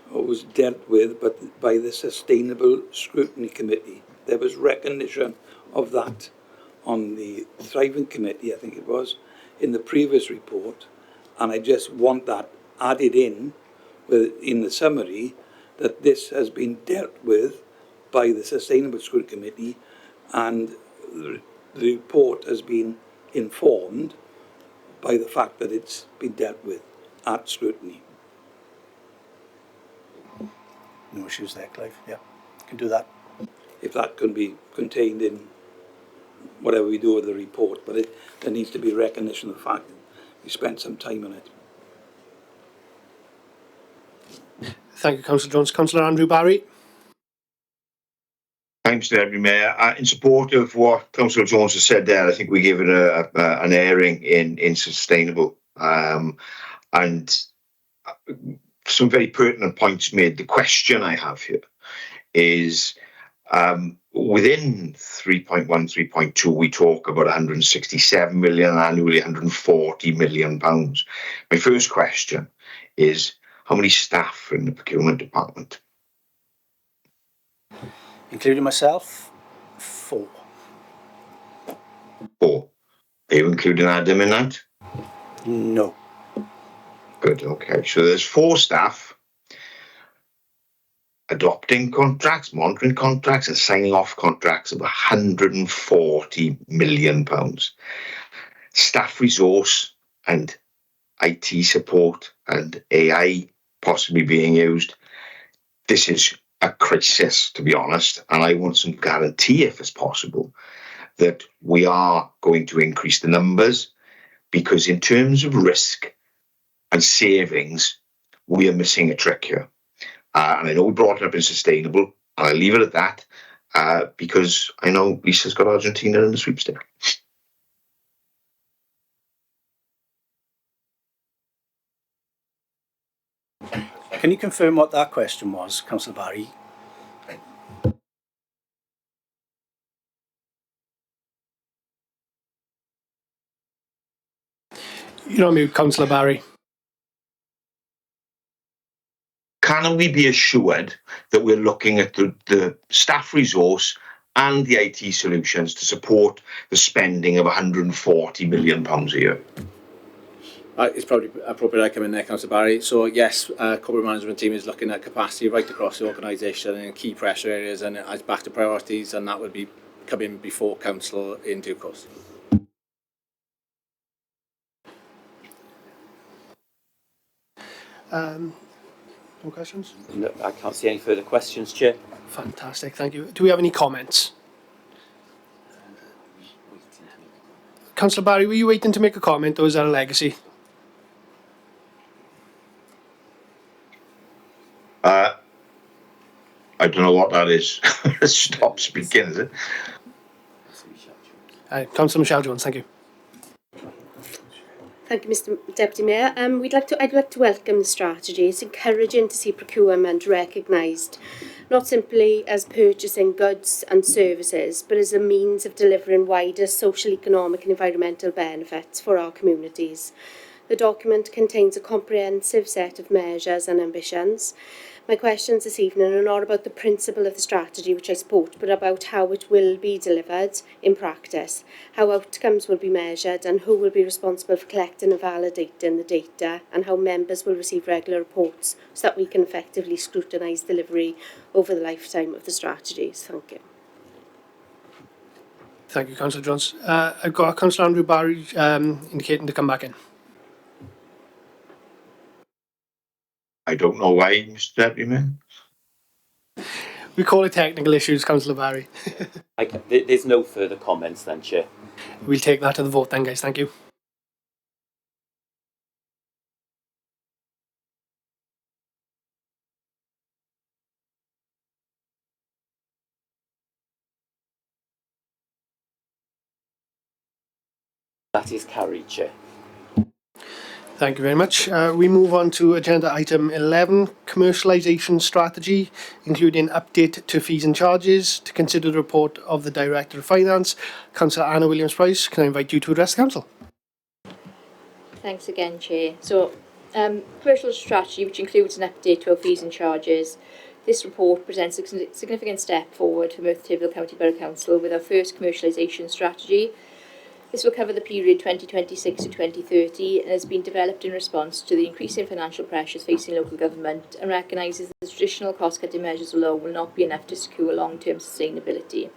was dealt with by the Sustainable Scrutiny Committee. There was recognition of that on the Thriving Committee, I think it was, in the previous report, and I just want that added in the summary that this has been dealt with by the Sustainable Scrutiny Committee, and the report has been informed by the fact that it's been dealt with at scrutiny. No issues there, Clive. Yeah, can do that. If that can be contained in whatever we do with the report, but there needs to be recognition of the fact that we spent some time on it. Thank you, Councillor Jones. Councillor Andrew Barry. Thanks, Deputy Mayor. In support of what Councillor Jones has said there, I think we gave it an airing in Sustainable, and some very pertinent points made. The question I have here is, within 3.1, 3.2, we talk about 167 million annually, 140 million pounds. My first question is, how many staff in the procurement department? Including myself, 4. 4. Are you including Adam in that? No. Good, okay. So there's 4 staff adopting contracts, monitoring contracts, and signing off contracts of 140 million pounds. staff resource and IT support and AI possibly being used. This is a crisis, to be honest, and I want some guarantee, if it's possible, that we are going to increase the numbers, because in terms of risk and savings, we are missing a trick here. And I know we brought it up in sustainable, and I'll leave it at that, because I know Lisa's got Argentina in the sweepstake. Can you confirm what that question was, Councillor Barry? You're on mute, Councillor Barry. Can we be assured that we're looking at the staff resource and the IT solutions to support the spending of £140 million a year? It's probably appropriate I come in there, Councillor Barry. So yes, corporate management team is looking at capacity right across the organisation and key pressure areas, and as back to priorities, and that will be coming before council in due course. No questions? No, I can't see any further questions, Chair. Fantastic, thank you. Do we have any comments? Councillor Barry, were you waiting to make a comment, or is that a legacy? I don't know what that is. Stop speaking, is it? Councillor Michelle Jones, thank you. Thank you, Mr Deputy Mayor. I'd like to welcome the strategy. It's encouraging to see procurement recognised, not simply as purchasing goods and services, but as a means of delivering wider social, economic and environmental benefits for our communities. The document contains a comprehensive set of measures and ambitions. My questions this evening are not about the principle of the strategy, which I support, but about how it will be delivered in practice, how outcomes will be measured, and who will be responsible for collecting and validating the data, and how members will receive regular reports so that we can effectively scrutinise delivery over the lifetime of the strategies. Thank you. Thank you, Councillor Jones. I've got Councillor Andrew Barry indicating to come back in. I don't know why, Mr Deputy Mayor. We call it technical issues, Councillor Barry. There's no further comments then, Chair. We'll take that to the vote then, guys. Thank you. That is carried, Chair. Thank you very much. We move on to agenda item 11, commercialisation strategy, including update to fees and charges. To consider the report of the Director of Finance, Councillor Anna Williams-Price, can I invite you to address the Council? Thanks again, Chair. So, commercial strategy, which includes an update to our fees and charges. This report presents a significant step forward for Merthyr Tydfil County Borough Council with our first commercialisation strategy. This will cover the period 2026 to 2030 and has been developed in response to the increasing financial pressures facing local government and recognises that the traditional cost-cutting measures alone will not be enough to secure long-term sustainability.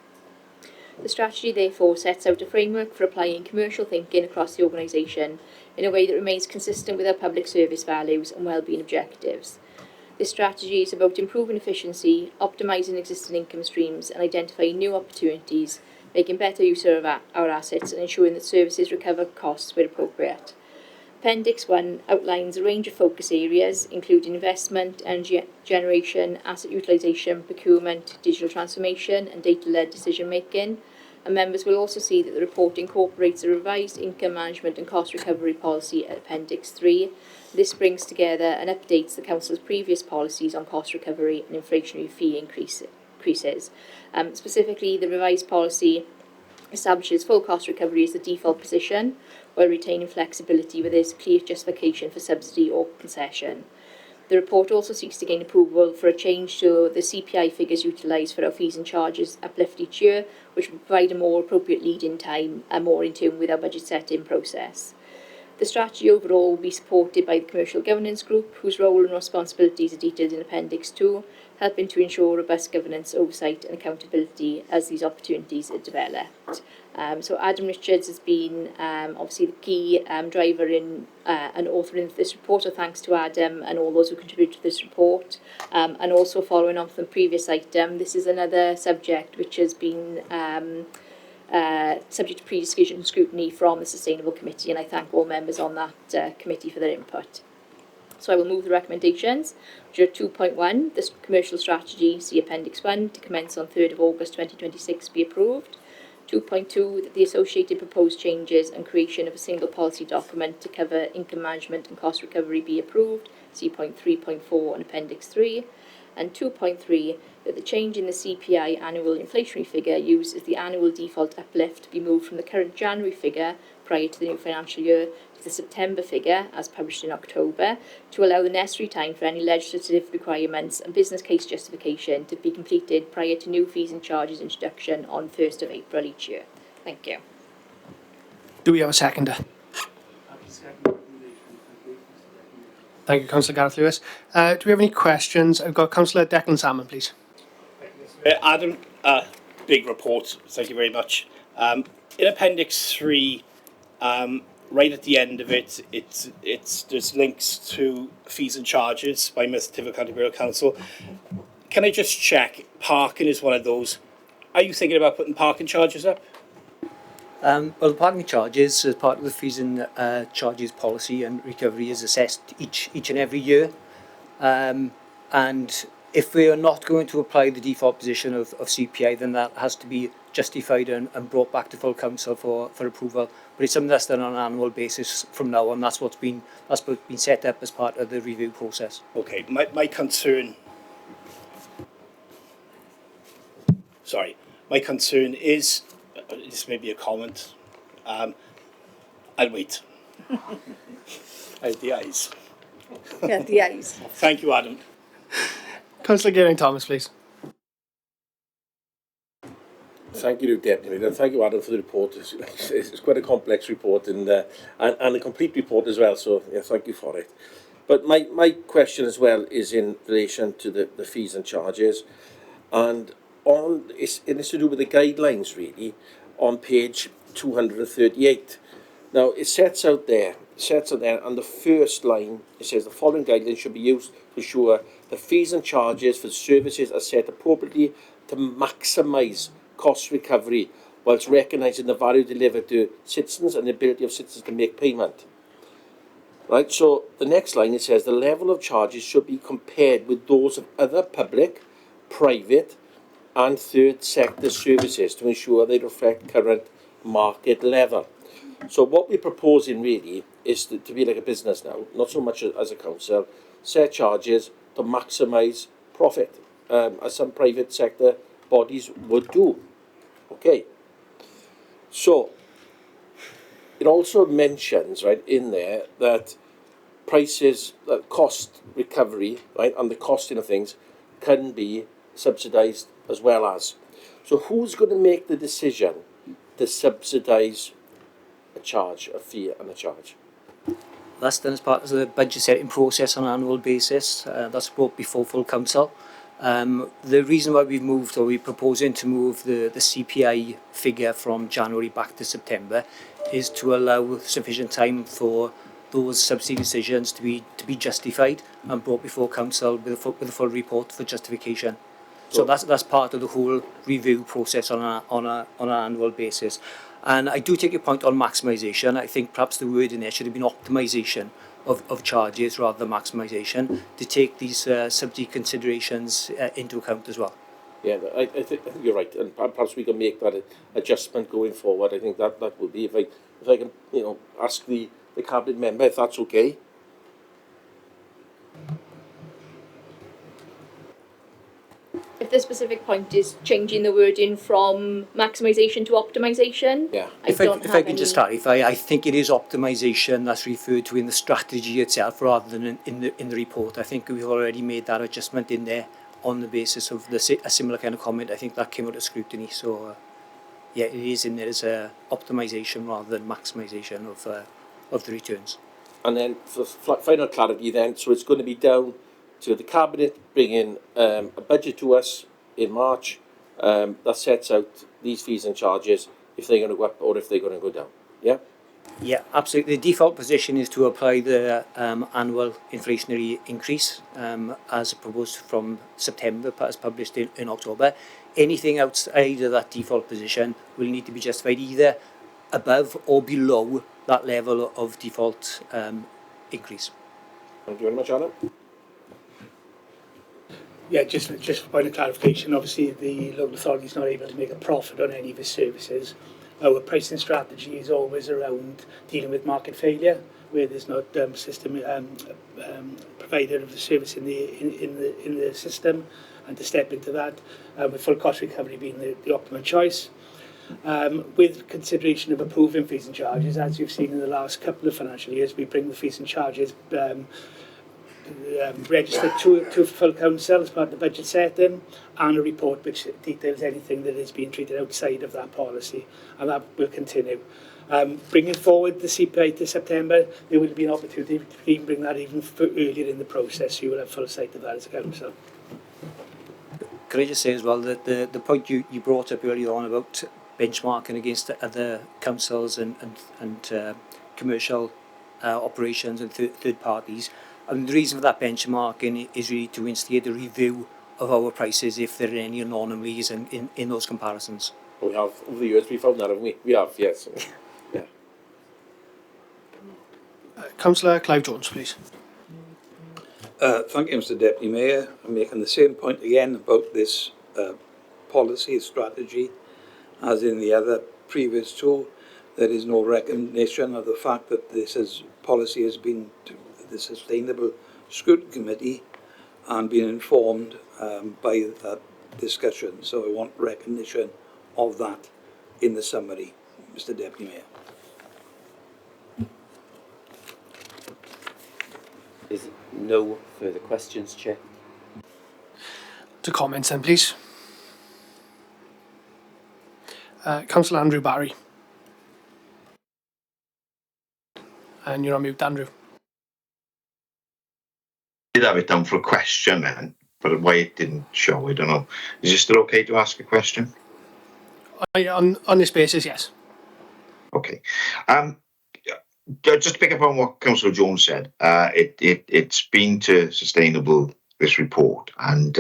The strategy therefore sets out a framework for applying commercial thinking across the organisation in a way that remains consistent with our public service values and wellbeing objectives. This strategy is about improving efficiency, optimising existing income streams and identifying new opportunities, making better use of our assets and ensuring that services recover costs where appropriate. Appendix 1 outlines a range of focus areas, including investment, energy generation, asset utilisation, procurement, digital transformation and data-led decision-making. And members will also see that the report incorporates a revised income management and cost recovery policy at Appendix 3. This brings together and updates the Council's previous policies on cost recovery and inflationary fee increases. Specifically, the revised policy establishes full cost recovery as the default position, while retaining flexibility where there is clear justification for subsidy or concession. The report also seeks to gain approval for a change to the CPI figures utilised for our fees and charges uplift each year, which will provide a more appropriate lead-in time and more in tune with our budget setting process. The strategy overall will be supported by the Commercial Governance Group, whose role and responsibilities are detailed in Appendix 2, helping to ensure robust governance, oversight and accountability as these opportunities are developed. So Adam Richards has been obviously the key driver in and authoring this report, so thanks to Adam and all those who contributed to this report. And also following on from the previous item, this is another subject which has been subject to pre-decision scrutiny from the Sustainable Committee, and I thank all members on that committee for their input. So I will move the recommendations, which are 2.1, the commercial strategy, see Appendix 1, to commence on 3rd of August 2026 be approved. 2.2, that the associated proposed changes and creation of a single policy document to cover income management and cost recovery be approved, see point 3.4 and Appendix 3. And 2.3, that the change in the CPI annual inflationary figure used as the annual default uplift be moved from the current January figure prior to the new financial year to the September figure as published in October, to allow the necessary time for any legislative requirements and business case justification to be completed prior to new fees and charges introduction on 1st of April each year. Thank you. Do we have a seconder? Thank you, Councillor Gareth Lewis. Do we have any questions? I've got Councillor Declan Salmon, please. Adam, big report. Thank you very much. In Appendix 3, right at the end of it, there's links to fees and charges by Merthyr Tydfil County Borough Council. Can I just check? Parking is one of those. Are you thinking about putting parking charges up? Well, the parking charges, as part of the fees and charges policy and recovery, is assessed each and every year. And if we are not going to apply the default position of CPI, then that has to be justified and brought back to full council for approval. But it's something that's done on an annual basis from now on. That's what's been set up as part of the review process. Okay, my concern. Sorry, my concern is. This may be a comment. I'll wait. I have the eyes. Yeah, the eyes. Thank you, Adam. Councillor Geraint-Thomas, please. Thank you, Deputy Mayor. Thank you, Adam, for the report. It's quite a complex report and a complete report as well, so yeah, thank you for it. But my question as well is in relation to the fees and charges, and it's to do with the guidelines, really, on page 238. Now, it sets out there, on the first line, it says the following guidelines should be used to ensure the fees and charges for services are set appropriately to maximise cost recovery whilst recognising the value delivered to citizens and the ability of citizens to make payment. Right, so the next line, it says the level of charges should be compared with those of other public, private and third sector services to ensure they reflect current market level. So what we're proposing really is to be like a business now, not so much as a council, set charges to maximise profit, as some private sector bodies would do. Okay. So it also mentions, right, in there that prices, cost recovery, right, and the costing of things can be subsidised as well as. So who's going to make the decision to subsidise a charge, a fee and a charge? That's done as part of the budget setting process on an annual basis. That's brought before full council. The reason why we're proposing to move the CPI figure from January back to September is to allow sufficient time for those subsidy decisions to be justified and brought before council with a full report for justification. So that's part of the whole review process on an annual basis. And I do take your point on maximisation. I think perhaps the word in there should have been optimisation of charges rather than maximisation, to take these subsidy considerations into account as well. Yeah, I think you're right, and perhaps we can make that adjustment going forward. I think that would be, if I can, ask the cabinet member if that's okay. If the specific point is changing the wording from maximisation to optimisation, yeah. If I can just clarify, I think it is optimisation that's referred to in the strategy itself rather than in the report. I think we've already made that adjustment in there on the basis of a similar kind of comment. I think that came out of scrutiny. So, yeah, it is in there as a optimisation rather than maximisation of of the returns. And then for final clarity then, so it's going to be down to the Cabinet bringing a budget to us in March that sets out these fees and charges, if they're going to go up or if they're going to go down. Yeah? Yeah, absolutely. The default position is to apply the annual inflationary increase as proposed from September, as published in October. Anything outside of that default position will need to be justified either above or below that level of default increase. Thank you very much, Alan. Yeah, just for point of clarification, obviously the local authority is not able to make a profit on any of its services. Our pricing strategy is always around dealing with market failure, where there's not system provider of the service in the system, and to step into that with full cost recovery being the optimal choice. With consideration of approving fees and charges, as you've seen in the last couple of financial years, we bring the fees and charges registered to full council as part of the budget setting, and a report which details anything that is being treated outside of that policy, and that will continue. Bringing forward the CPI to September, there will be an opportunity to even bring that even earlier in the process, so you will have full sight of that as a council. Can I just say as well that the point you brought up earlier on about benchmarking against other councils and commercial operations and third parties, and the reason for that benchmarking is really to instigate a review of our prices if there are any anomalies in those comparisons. We have, over the years, we found that, haven't we? We have, yes. Yeah. Councillor Clive Jones, please. Thank you, Mr Deputy Mayor. I'm making the same point again about this policy strategy as in the other previous two. There is no recognition of the fact that policy has been to the Sustainable Scrutiny Committee and been informed by that discussion. So I want recognition of that in the summary, Mr Deputy Mayor. Is no further questions, Chair? To comments then, please. Councillor Andrew Barry. And you're on mute, Andrew. I did have it down for a question then, but why it didn't show, I don't know. Is it still okay to ask a question? On this basis, yes. Okay. Just to pick up on what Councillor Jones said, it's been to Sustainable, this report, and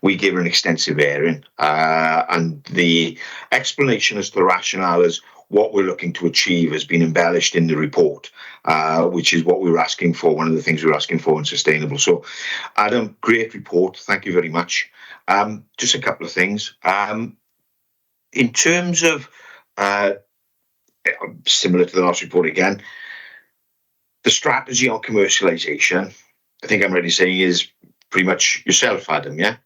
we gave her an extensive airing, and the explanation as to the rationale is what we're looking to achieve has been embellished in the report, which is what we were asking for, one of the things we were asking for in Sustainable. So, Adam, great report. Thank you very much. Just a couple of things. In terms of, similar to the last report again, the strategy on commercialisation, I think I'm ready to say is pretty much yourself, Adam, yeah?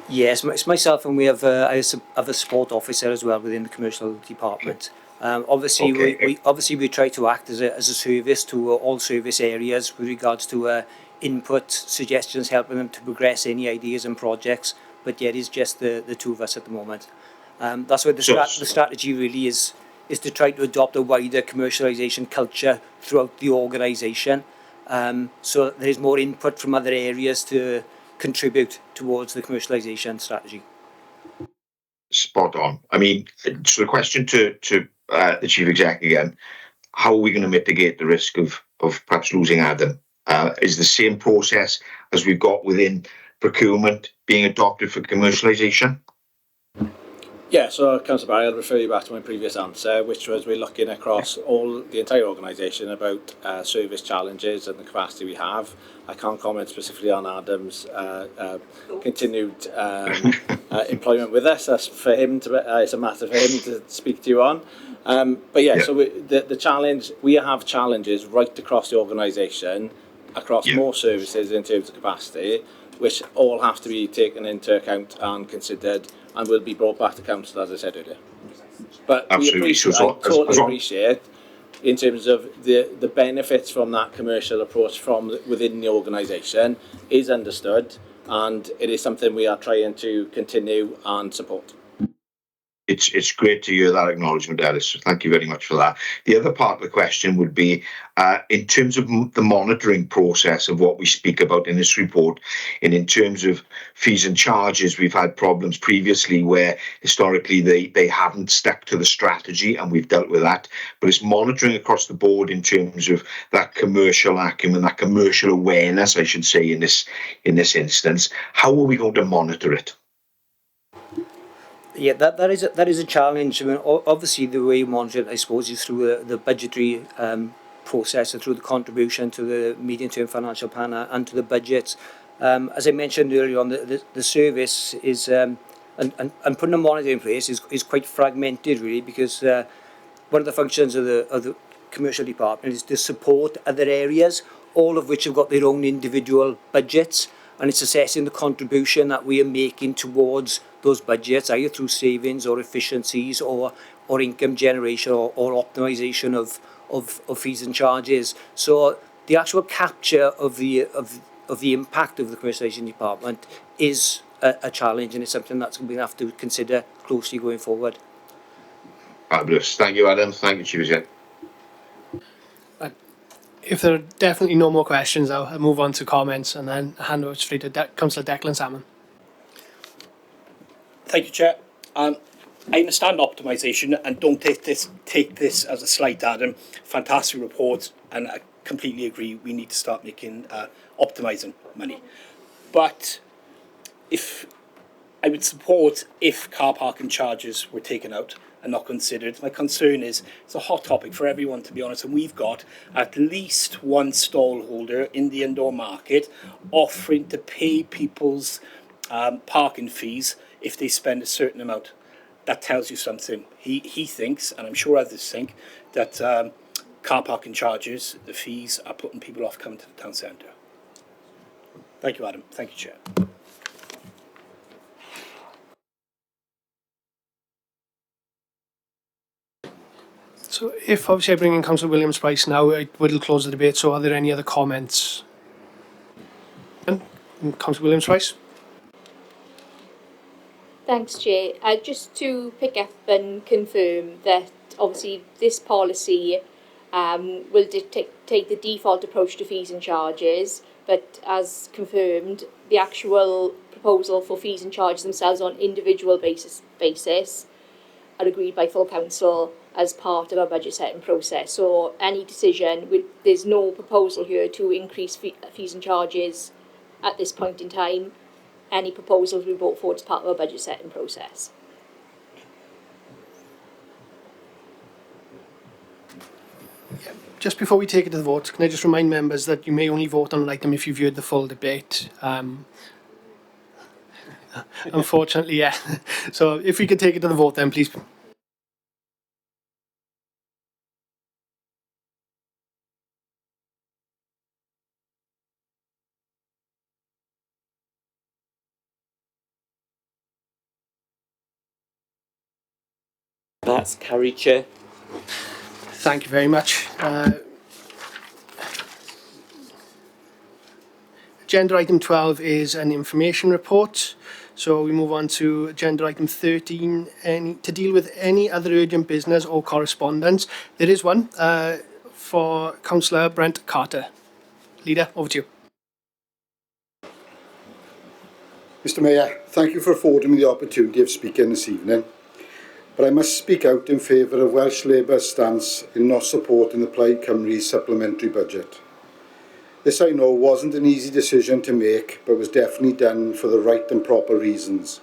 Yes, it's myself, and we have I have a support officer as well within the commercial department. Obviously, Okay. we try to act as a service to all service areas with regards to input, suggestions, helping them to progress any ideas and projects. But yet, it's just the two of us at the moment. That's why the strategy really is to try to adopt a wider commercialisation culture throughout the organisation, so that there's more input from other areas to contribute towards the commercialisation strategy. Spot on. I mean, so the question to the Chief Exec again, how are we going to mitigate the risk of perhaps losing Adam? Is the same process as we've got within procurement being adopted for commercialisation? Yeah, so Councillor Barry, I'll refer you back to my previous answer, which was we're looking across the entire organisation about service challenges and the capacity we have. I can't comment specifically on Adam's continued employment with us. That's for him it's a matter for him to speak to you on. But yeah, so the challenge, we have challenges right across the organisation, across more services in terms of capacity, which all have to be taken into account and considered, and will be brought back to council, as I said earlier. But I totally appreciate, in terms of the benefits from that commercial approach from within the organisation is understood, and it is something we are trying to continue and support. it's great to hear that acknowledgement, Ellis. So thank you very much for that. The other part of the question would be, in terms of the monitoring process of what we speak about in this report, and in terms of fees and charges, we've had problems previously where historically they haven't stuck to the strategy, and we've dealt with that. But it's monitoring across the board in terms of that commercial acumen, that commercial awareness, I should say, in this instance. How are we going to monitor it? Yeah, that is a challenge. I mean, obviously the way you monitor it, I suppose, is through the budgetary process and through the contribution to the medium-term financial plan and to the budget. As I mentioned earlier on, the service is and putting a monitor in place is quite fragmented, really, because one of the functions of the commercial department is to support other areas, all of which have got their own individual budgets, and it's assessing the contribution that we are making towards those budgets, either through savings or efficiencies or income generation or optimization of fees and charges. So the actual capture of the impact of the commercialisation department is a challenge, and it's something that's going to have to consider closely going forward. Fabulous. Thank you, Adam. Thank you, Chief Executive. If there are definitely no more questions, I'll move on to comments and then hand over straight to Councillor Declan Salmon. Thank you, Chair. I understand optimisation, and don't take this as a slight, Adam. Fantastic report, and I completely agree. We need to start making optimising money. But if I would support if car parking charges were taken out and not considered. My concern is it's a hot topic for everyone, to be honest, and we've got at least one stall holder in the indoor market offering to pay people's parking fees if they spend a certain amount. That tells you something. He thinks, and I'm sure others think, that car parking charges, the fees, are putting people off coming to the town centre. Thank you, Adam. Thank you, Chair. So if obviously I bring in Councillor Williams-Price now, I will close the debate. So are there any other comments? And Councillor Williams-Price. Thanks, Chair. Just to pick up and confirm that obviously this policy will take the default approach to fees and charges, but as confirmed, the actual proposal for fees and charges themselves on individual basis are agreed by full council as part of our budget setting process. So any decision, there's no proposal here to increase fees and charges at this point in time. Any proposals we brought forward as part of our budget setting process. Just before we take it to the vote, can I just remind members that you may only vote on an item if you've viewed the full debate. Unfortunately, yeah. So if we could take it to the vote then, please. That's carried, Chair. Thank you very much. Agenda item 12 is an information report. So we move on to agenda item 13, to deal with any other urgent business or correspondence. There is one for Councillor Brent Carter. Leader, over to you. Mr Mayor, thank you for affording me the opportunity of speaking this evening. But I must speak out in favour of Welsh Labour's stance in not supporting the Plaid Cymru's supplementary budget. This, I know, wasn't an easy decision to make, but was definitely done for the right and proper reasons.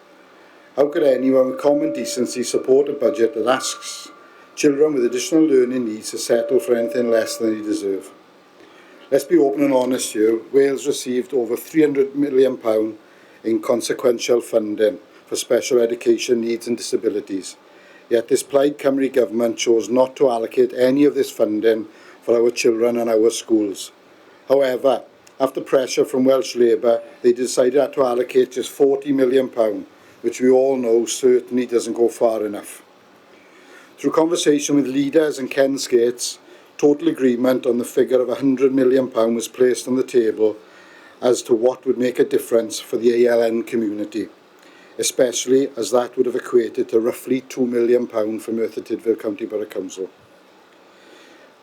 How could anyone with common decency support a budget that asks children with additional learning needs to settle for anything less than they deserve? Let's be open and honest here. Wales received over £300 million in consequential funding for special education needs and disabilities. Yet this Plaid Cymru government chose not to allocate any of this funding for our children and our schools. However, after pressure from Welsh Labour, they decided to allocate just £40 million, which we all know certainly doesn't go far enough. Through conversation with leaders and Ken Skates, total agreement on the figure of £100 million was placed on the table as to what would make a difference for the ALN community. especially as that would have equated to roughly £2 million for Merthyr Tydfil County Borough Council.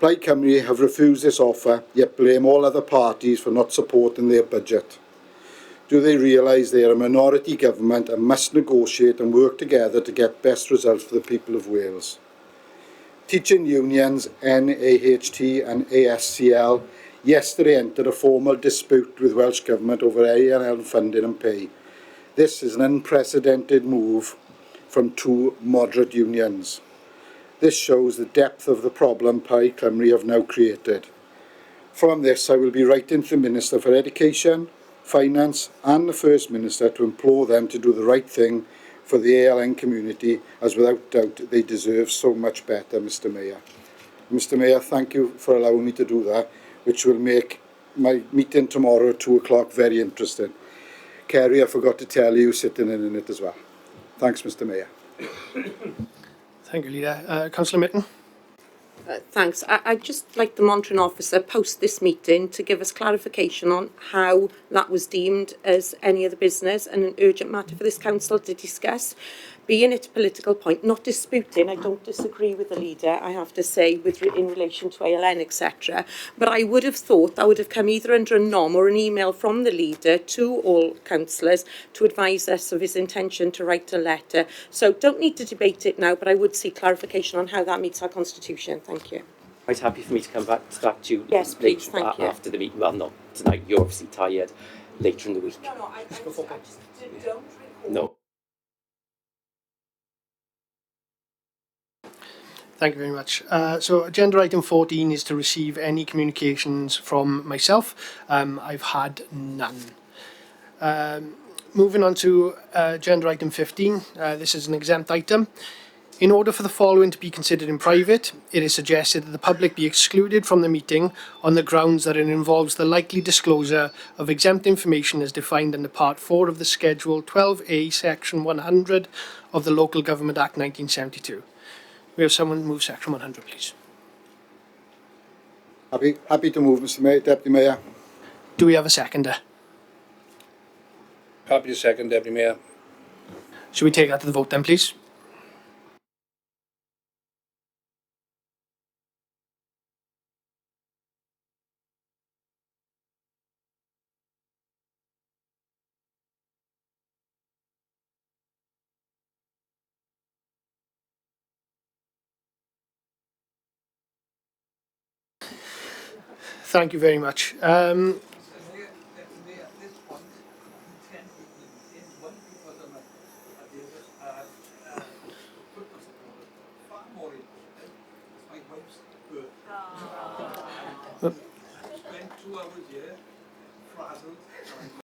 Plaid Cymru have refused this offer, yet blame all other parties for not supporting their budget. Do they realise they are a minority government and must negotiate and work together to get best results for the people of Wales? Teaching unions NAHT and ASCL yesterday entered a formal dispute with Welsh Government over A&L funding and pay. This is an unprecedented move from two moderate unions. This shows the depth of the problem Plaid Cymru have now created. From this, I will be writing to the Minister for Education, Finance and the First Minister to implore them to do the right thing for the ALN community, as without doubt they deserve so much better, Mr Mayor. Mr Mayor, thank you for allowing me to do that, which will make my meeting tomorrow at 2 o'clock very interesting. Kerry, I forgot to tell you, sitting in it as well. Thanks, Mr Mayor. Thank you, Leader. Councillor Mitten. Thanks. I'd just like the monitoring officer post this meeting to give us clarification on how that was deemed as any other business and an urgent matter for this council to discuss. Being it a political point, not disputing, I don't disagree with the leader, I have to say, in relation to ALN, etc. But I would have thought that would have come either under a NOM or an email from the leader to all councillors to advise us of his intention to write a letter. So don't need to debate it now, but I would seek clarification on how that meets our constitution. Thank you. Quite happy for me to come back to you yes, please, thank you. After the meeting. Well, not tonight, you're obviously tired. Later in the week. No, I just don't recall. No. Thank you very much. So agenda item 14 is to receive any communications from myself. I've had none. Moving on to agenda item 15, this is an exempt item. In order for the following to be considered in private, it is suggested that the public be excluded from the meeting on the grounds that it involves the likely disclosure of exempt information as defined under Part 4 of the Schedule 12A, Section 100 of the Local Government Act 1972. We have someone move Section 100, please. Happy to move, Mr Mayor, Deputy Mayor. Do we have a seconder? Happy to second, Deputy Mayor. Should we take that to the vote then, please? Thank you very much.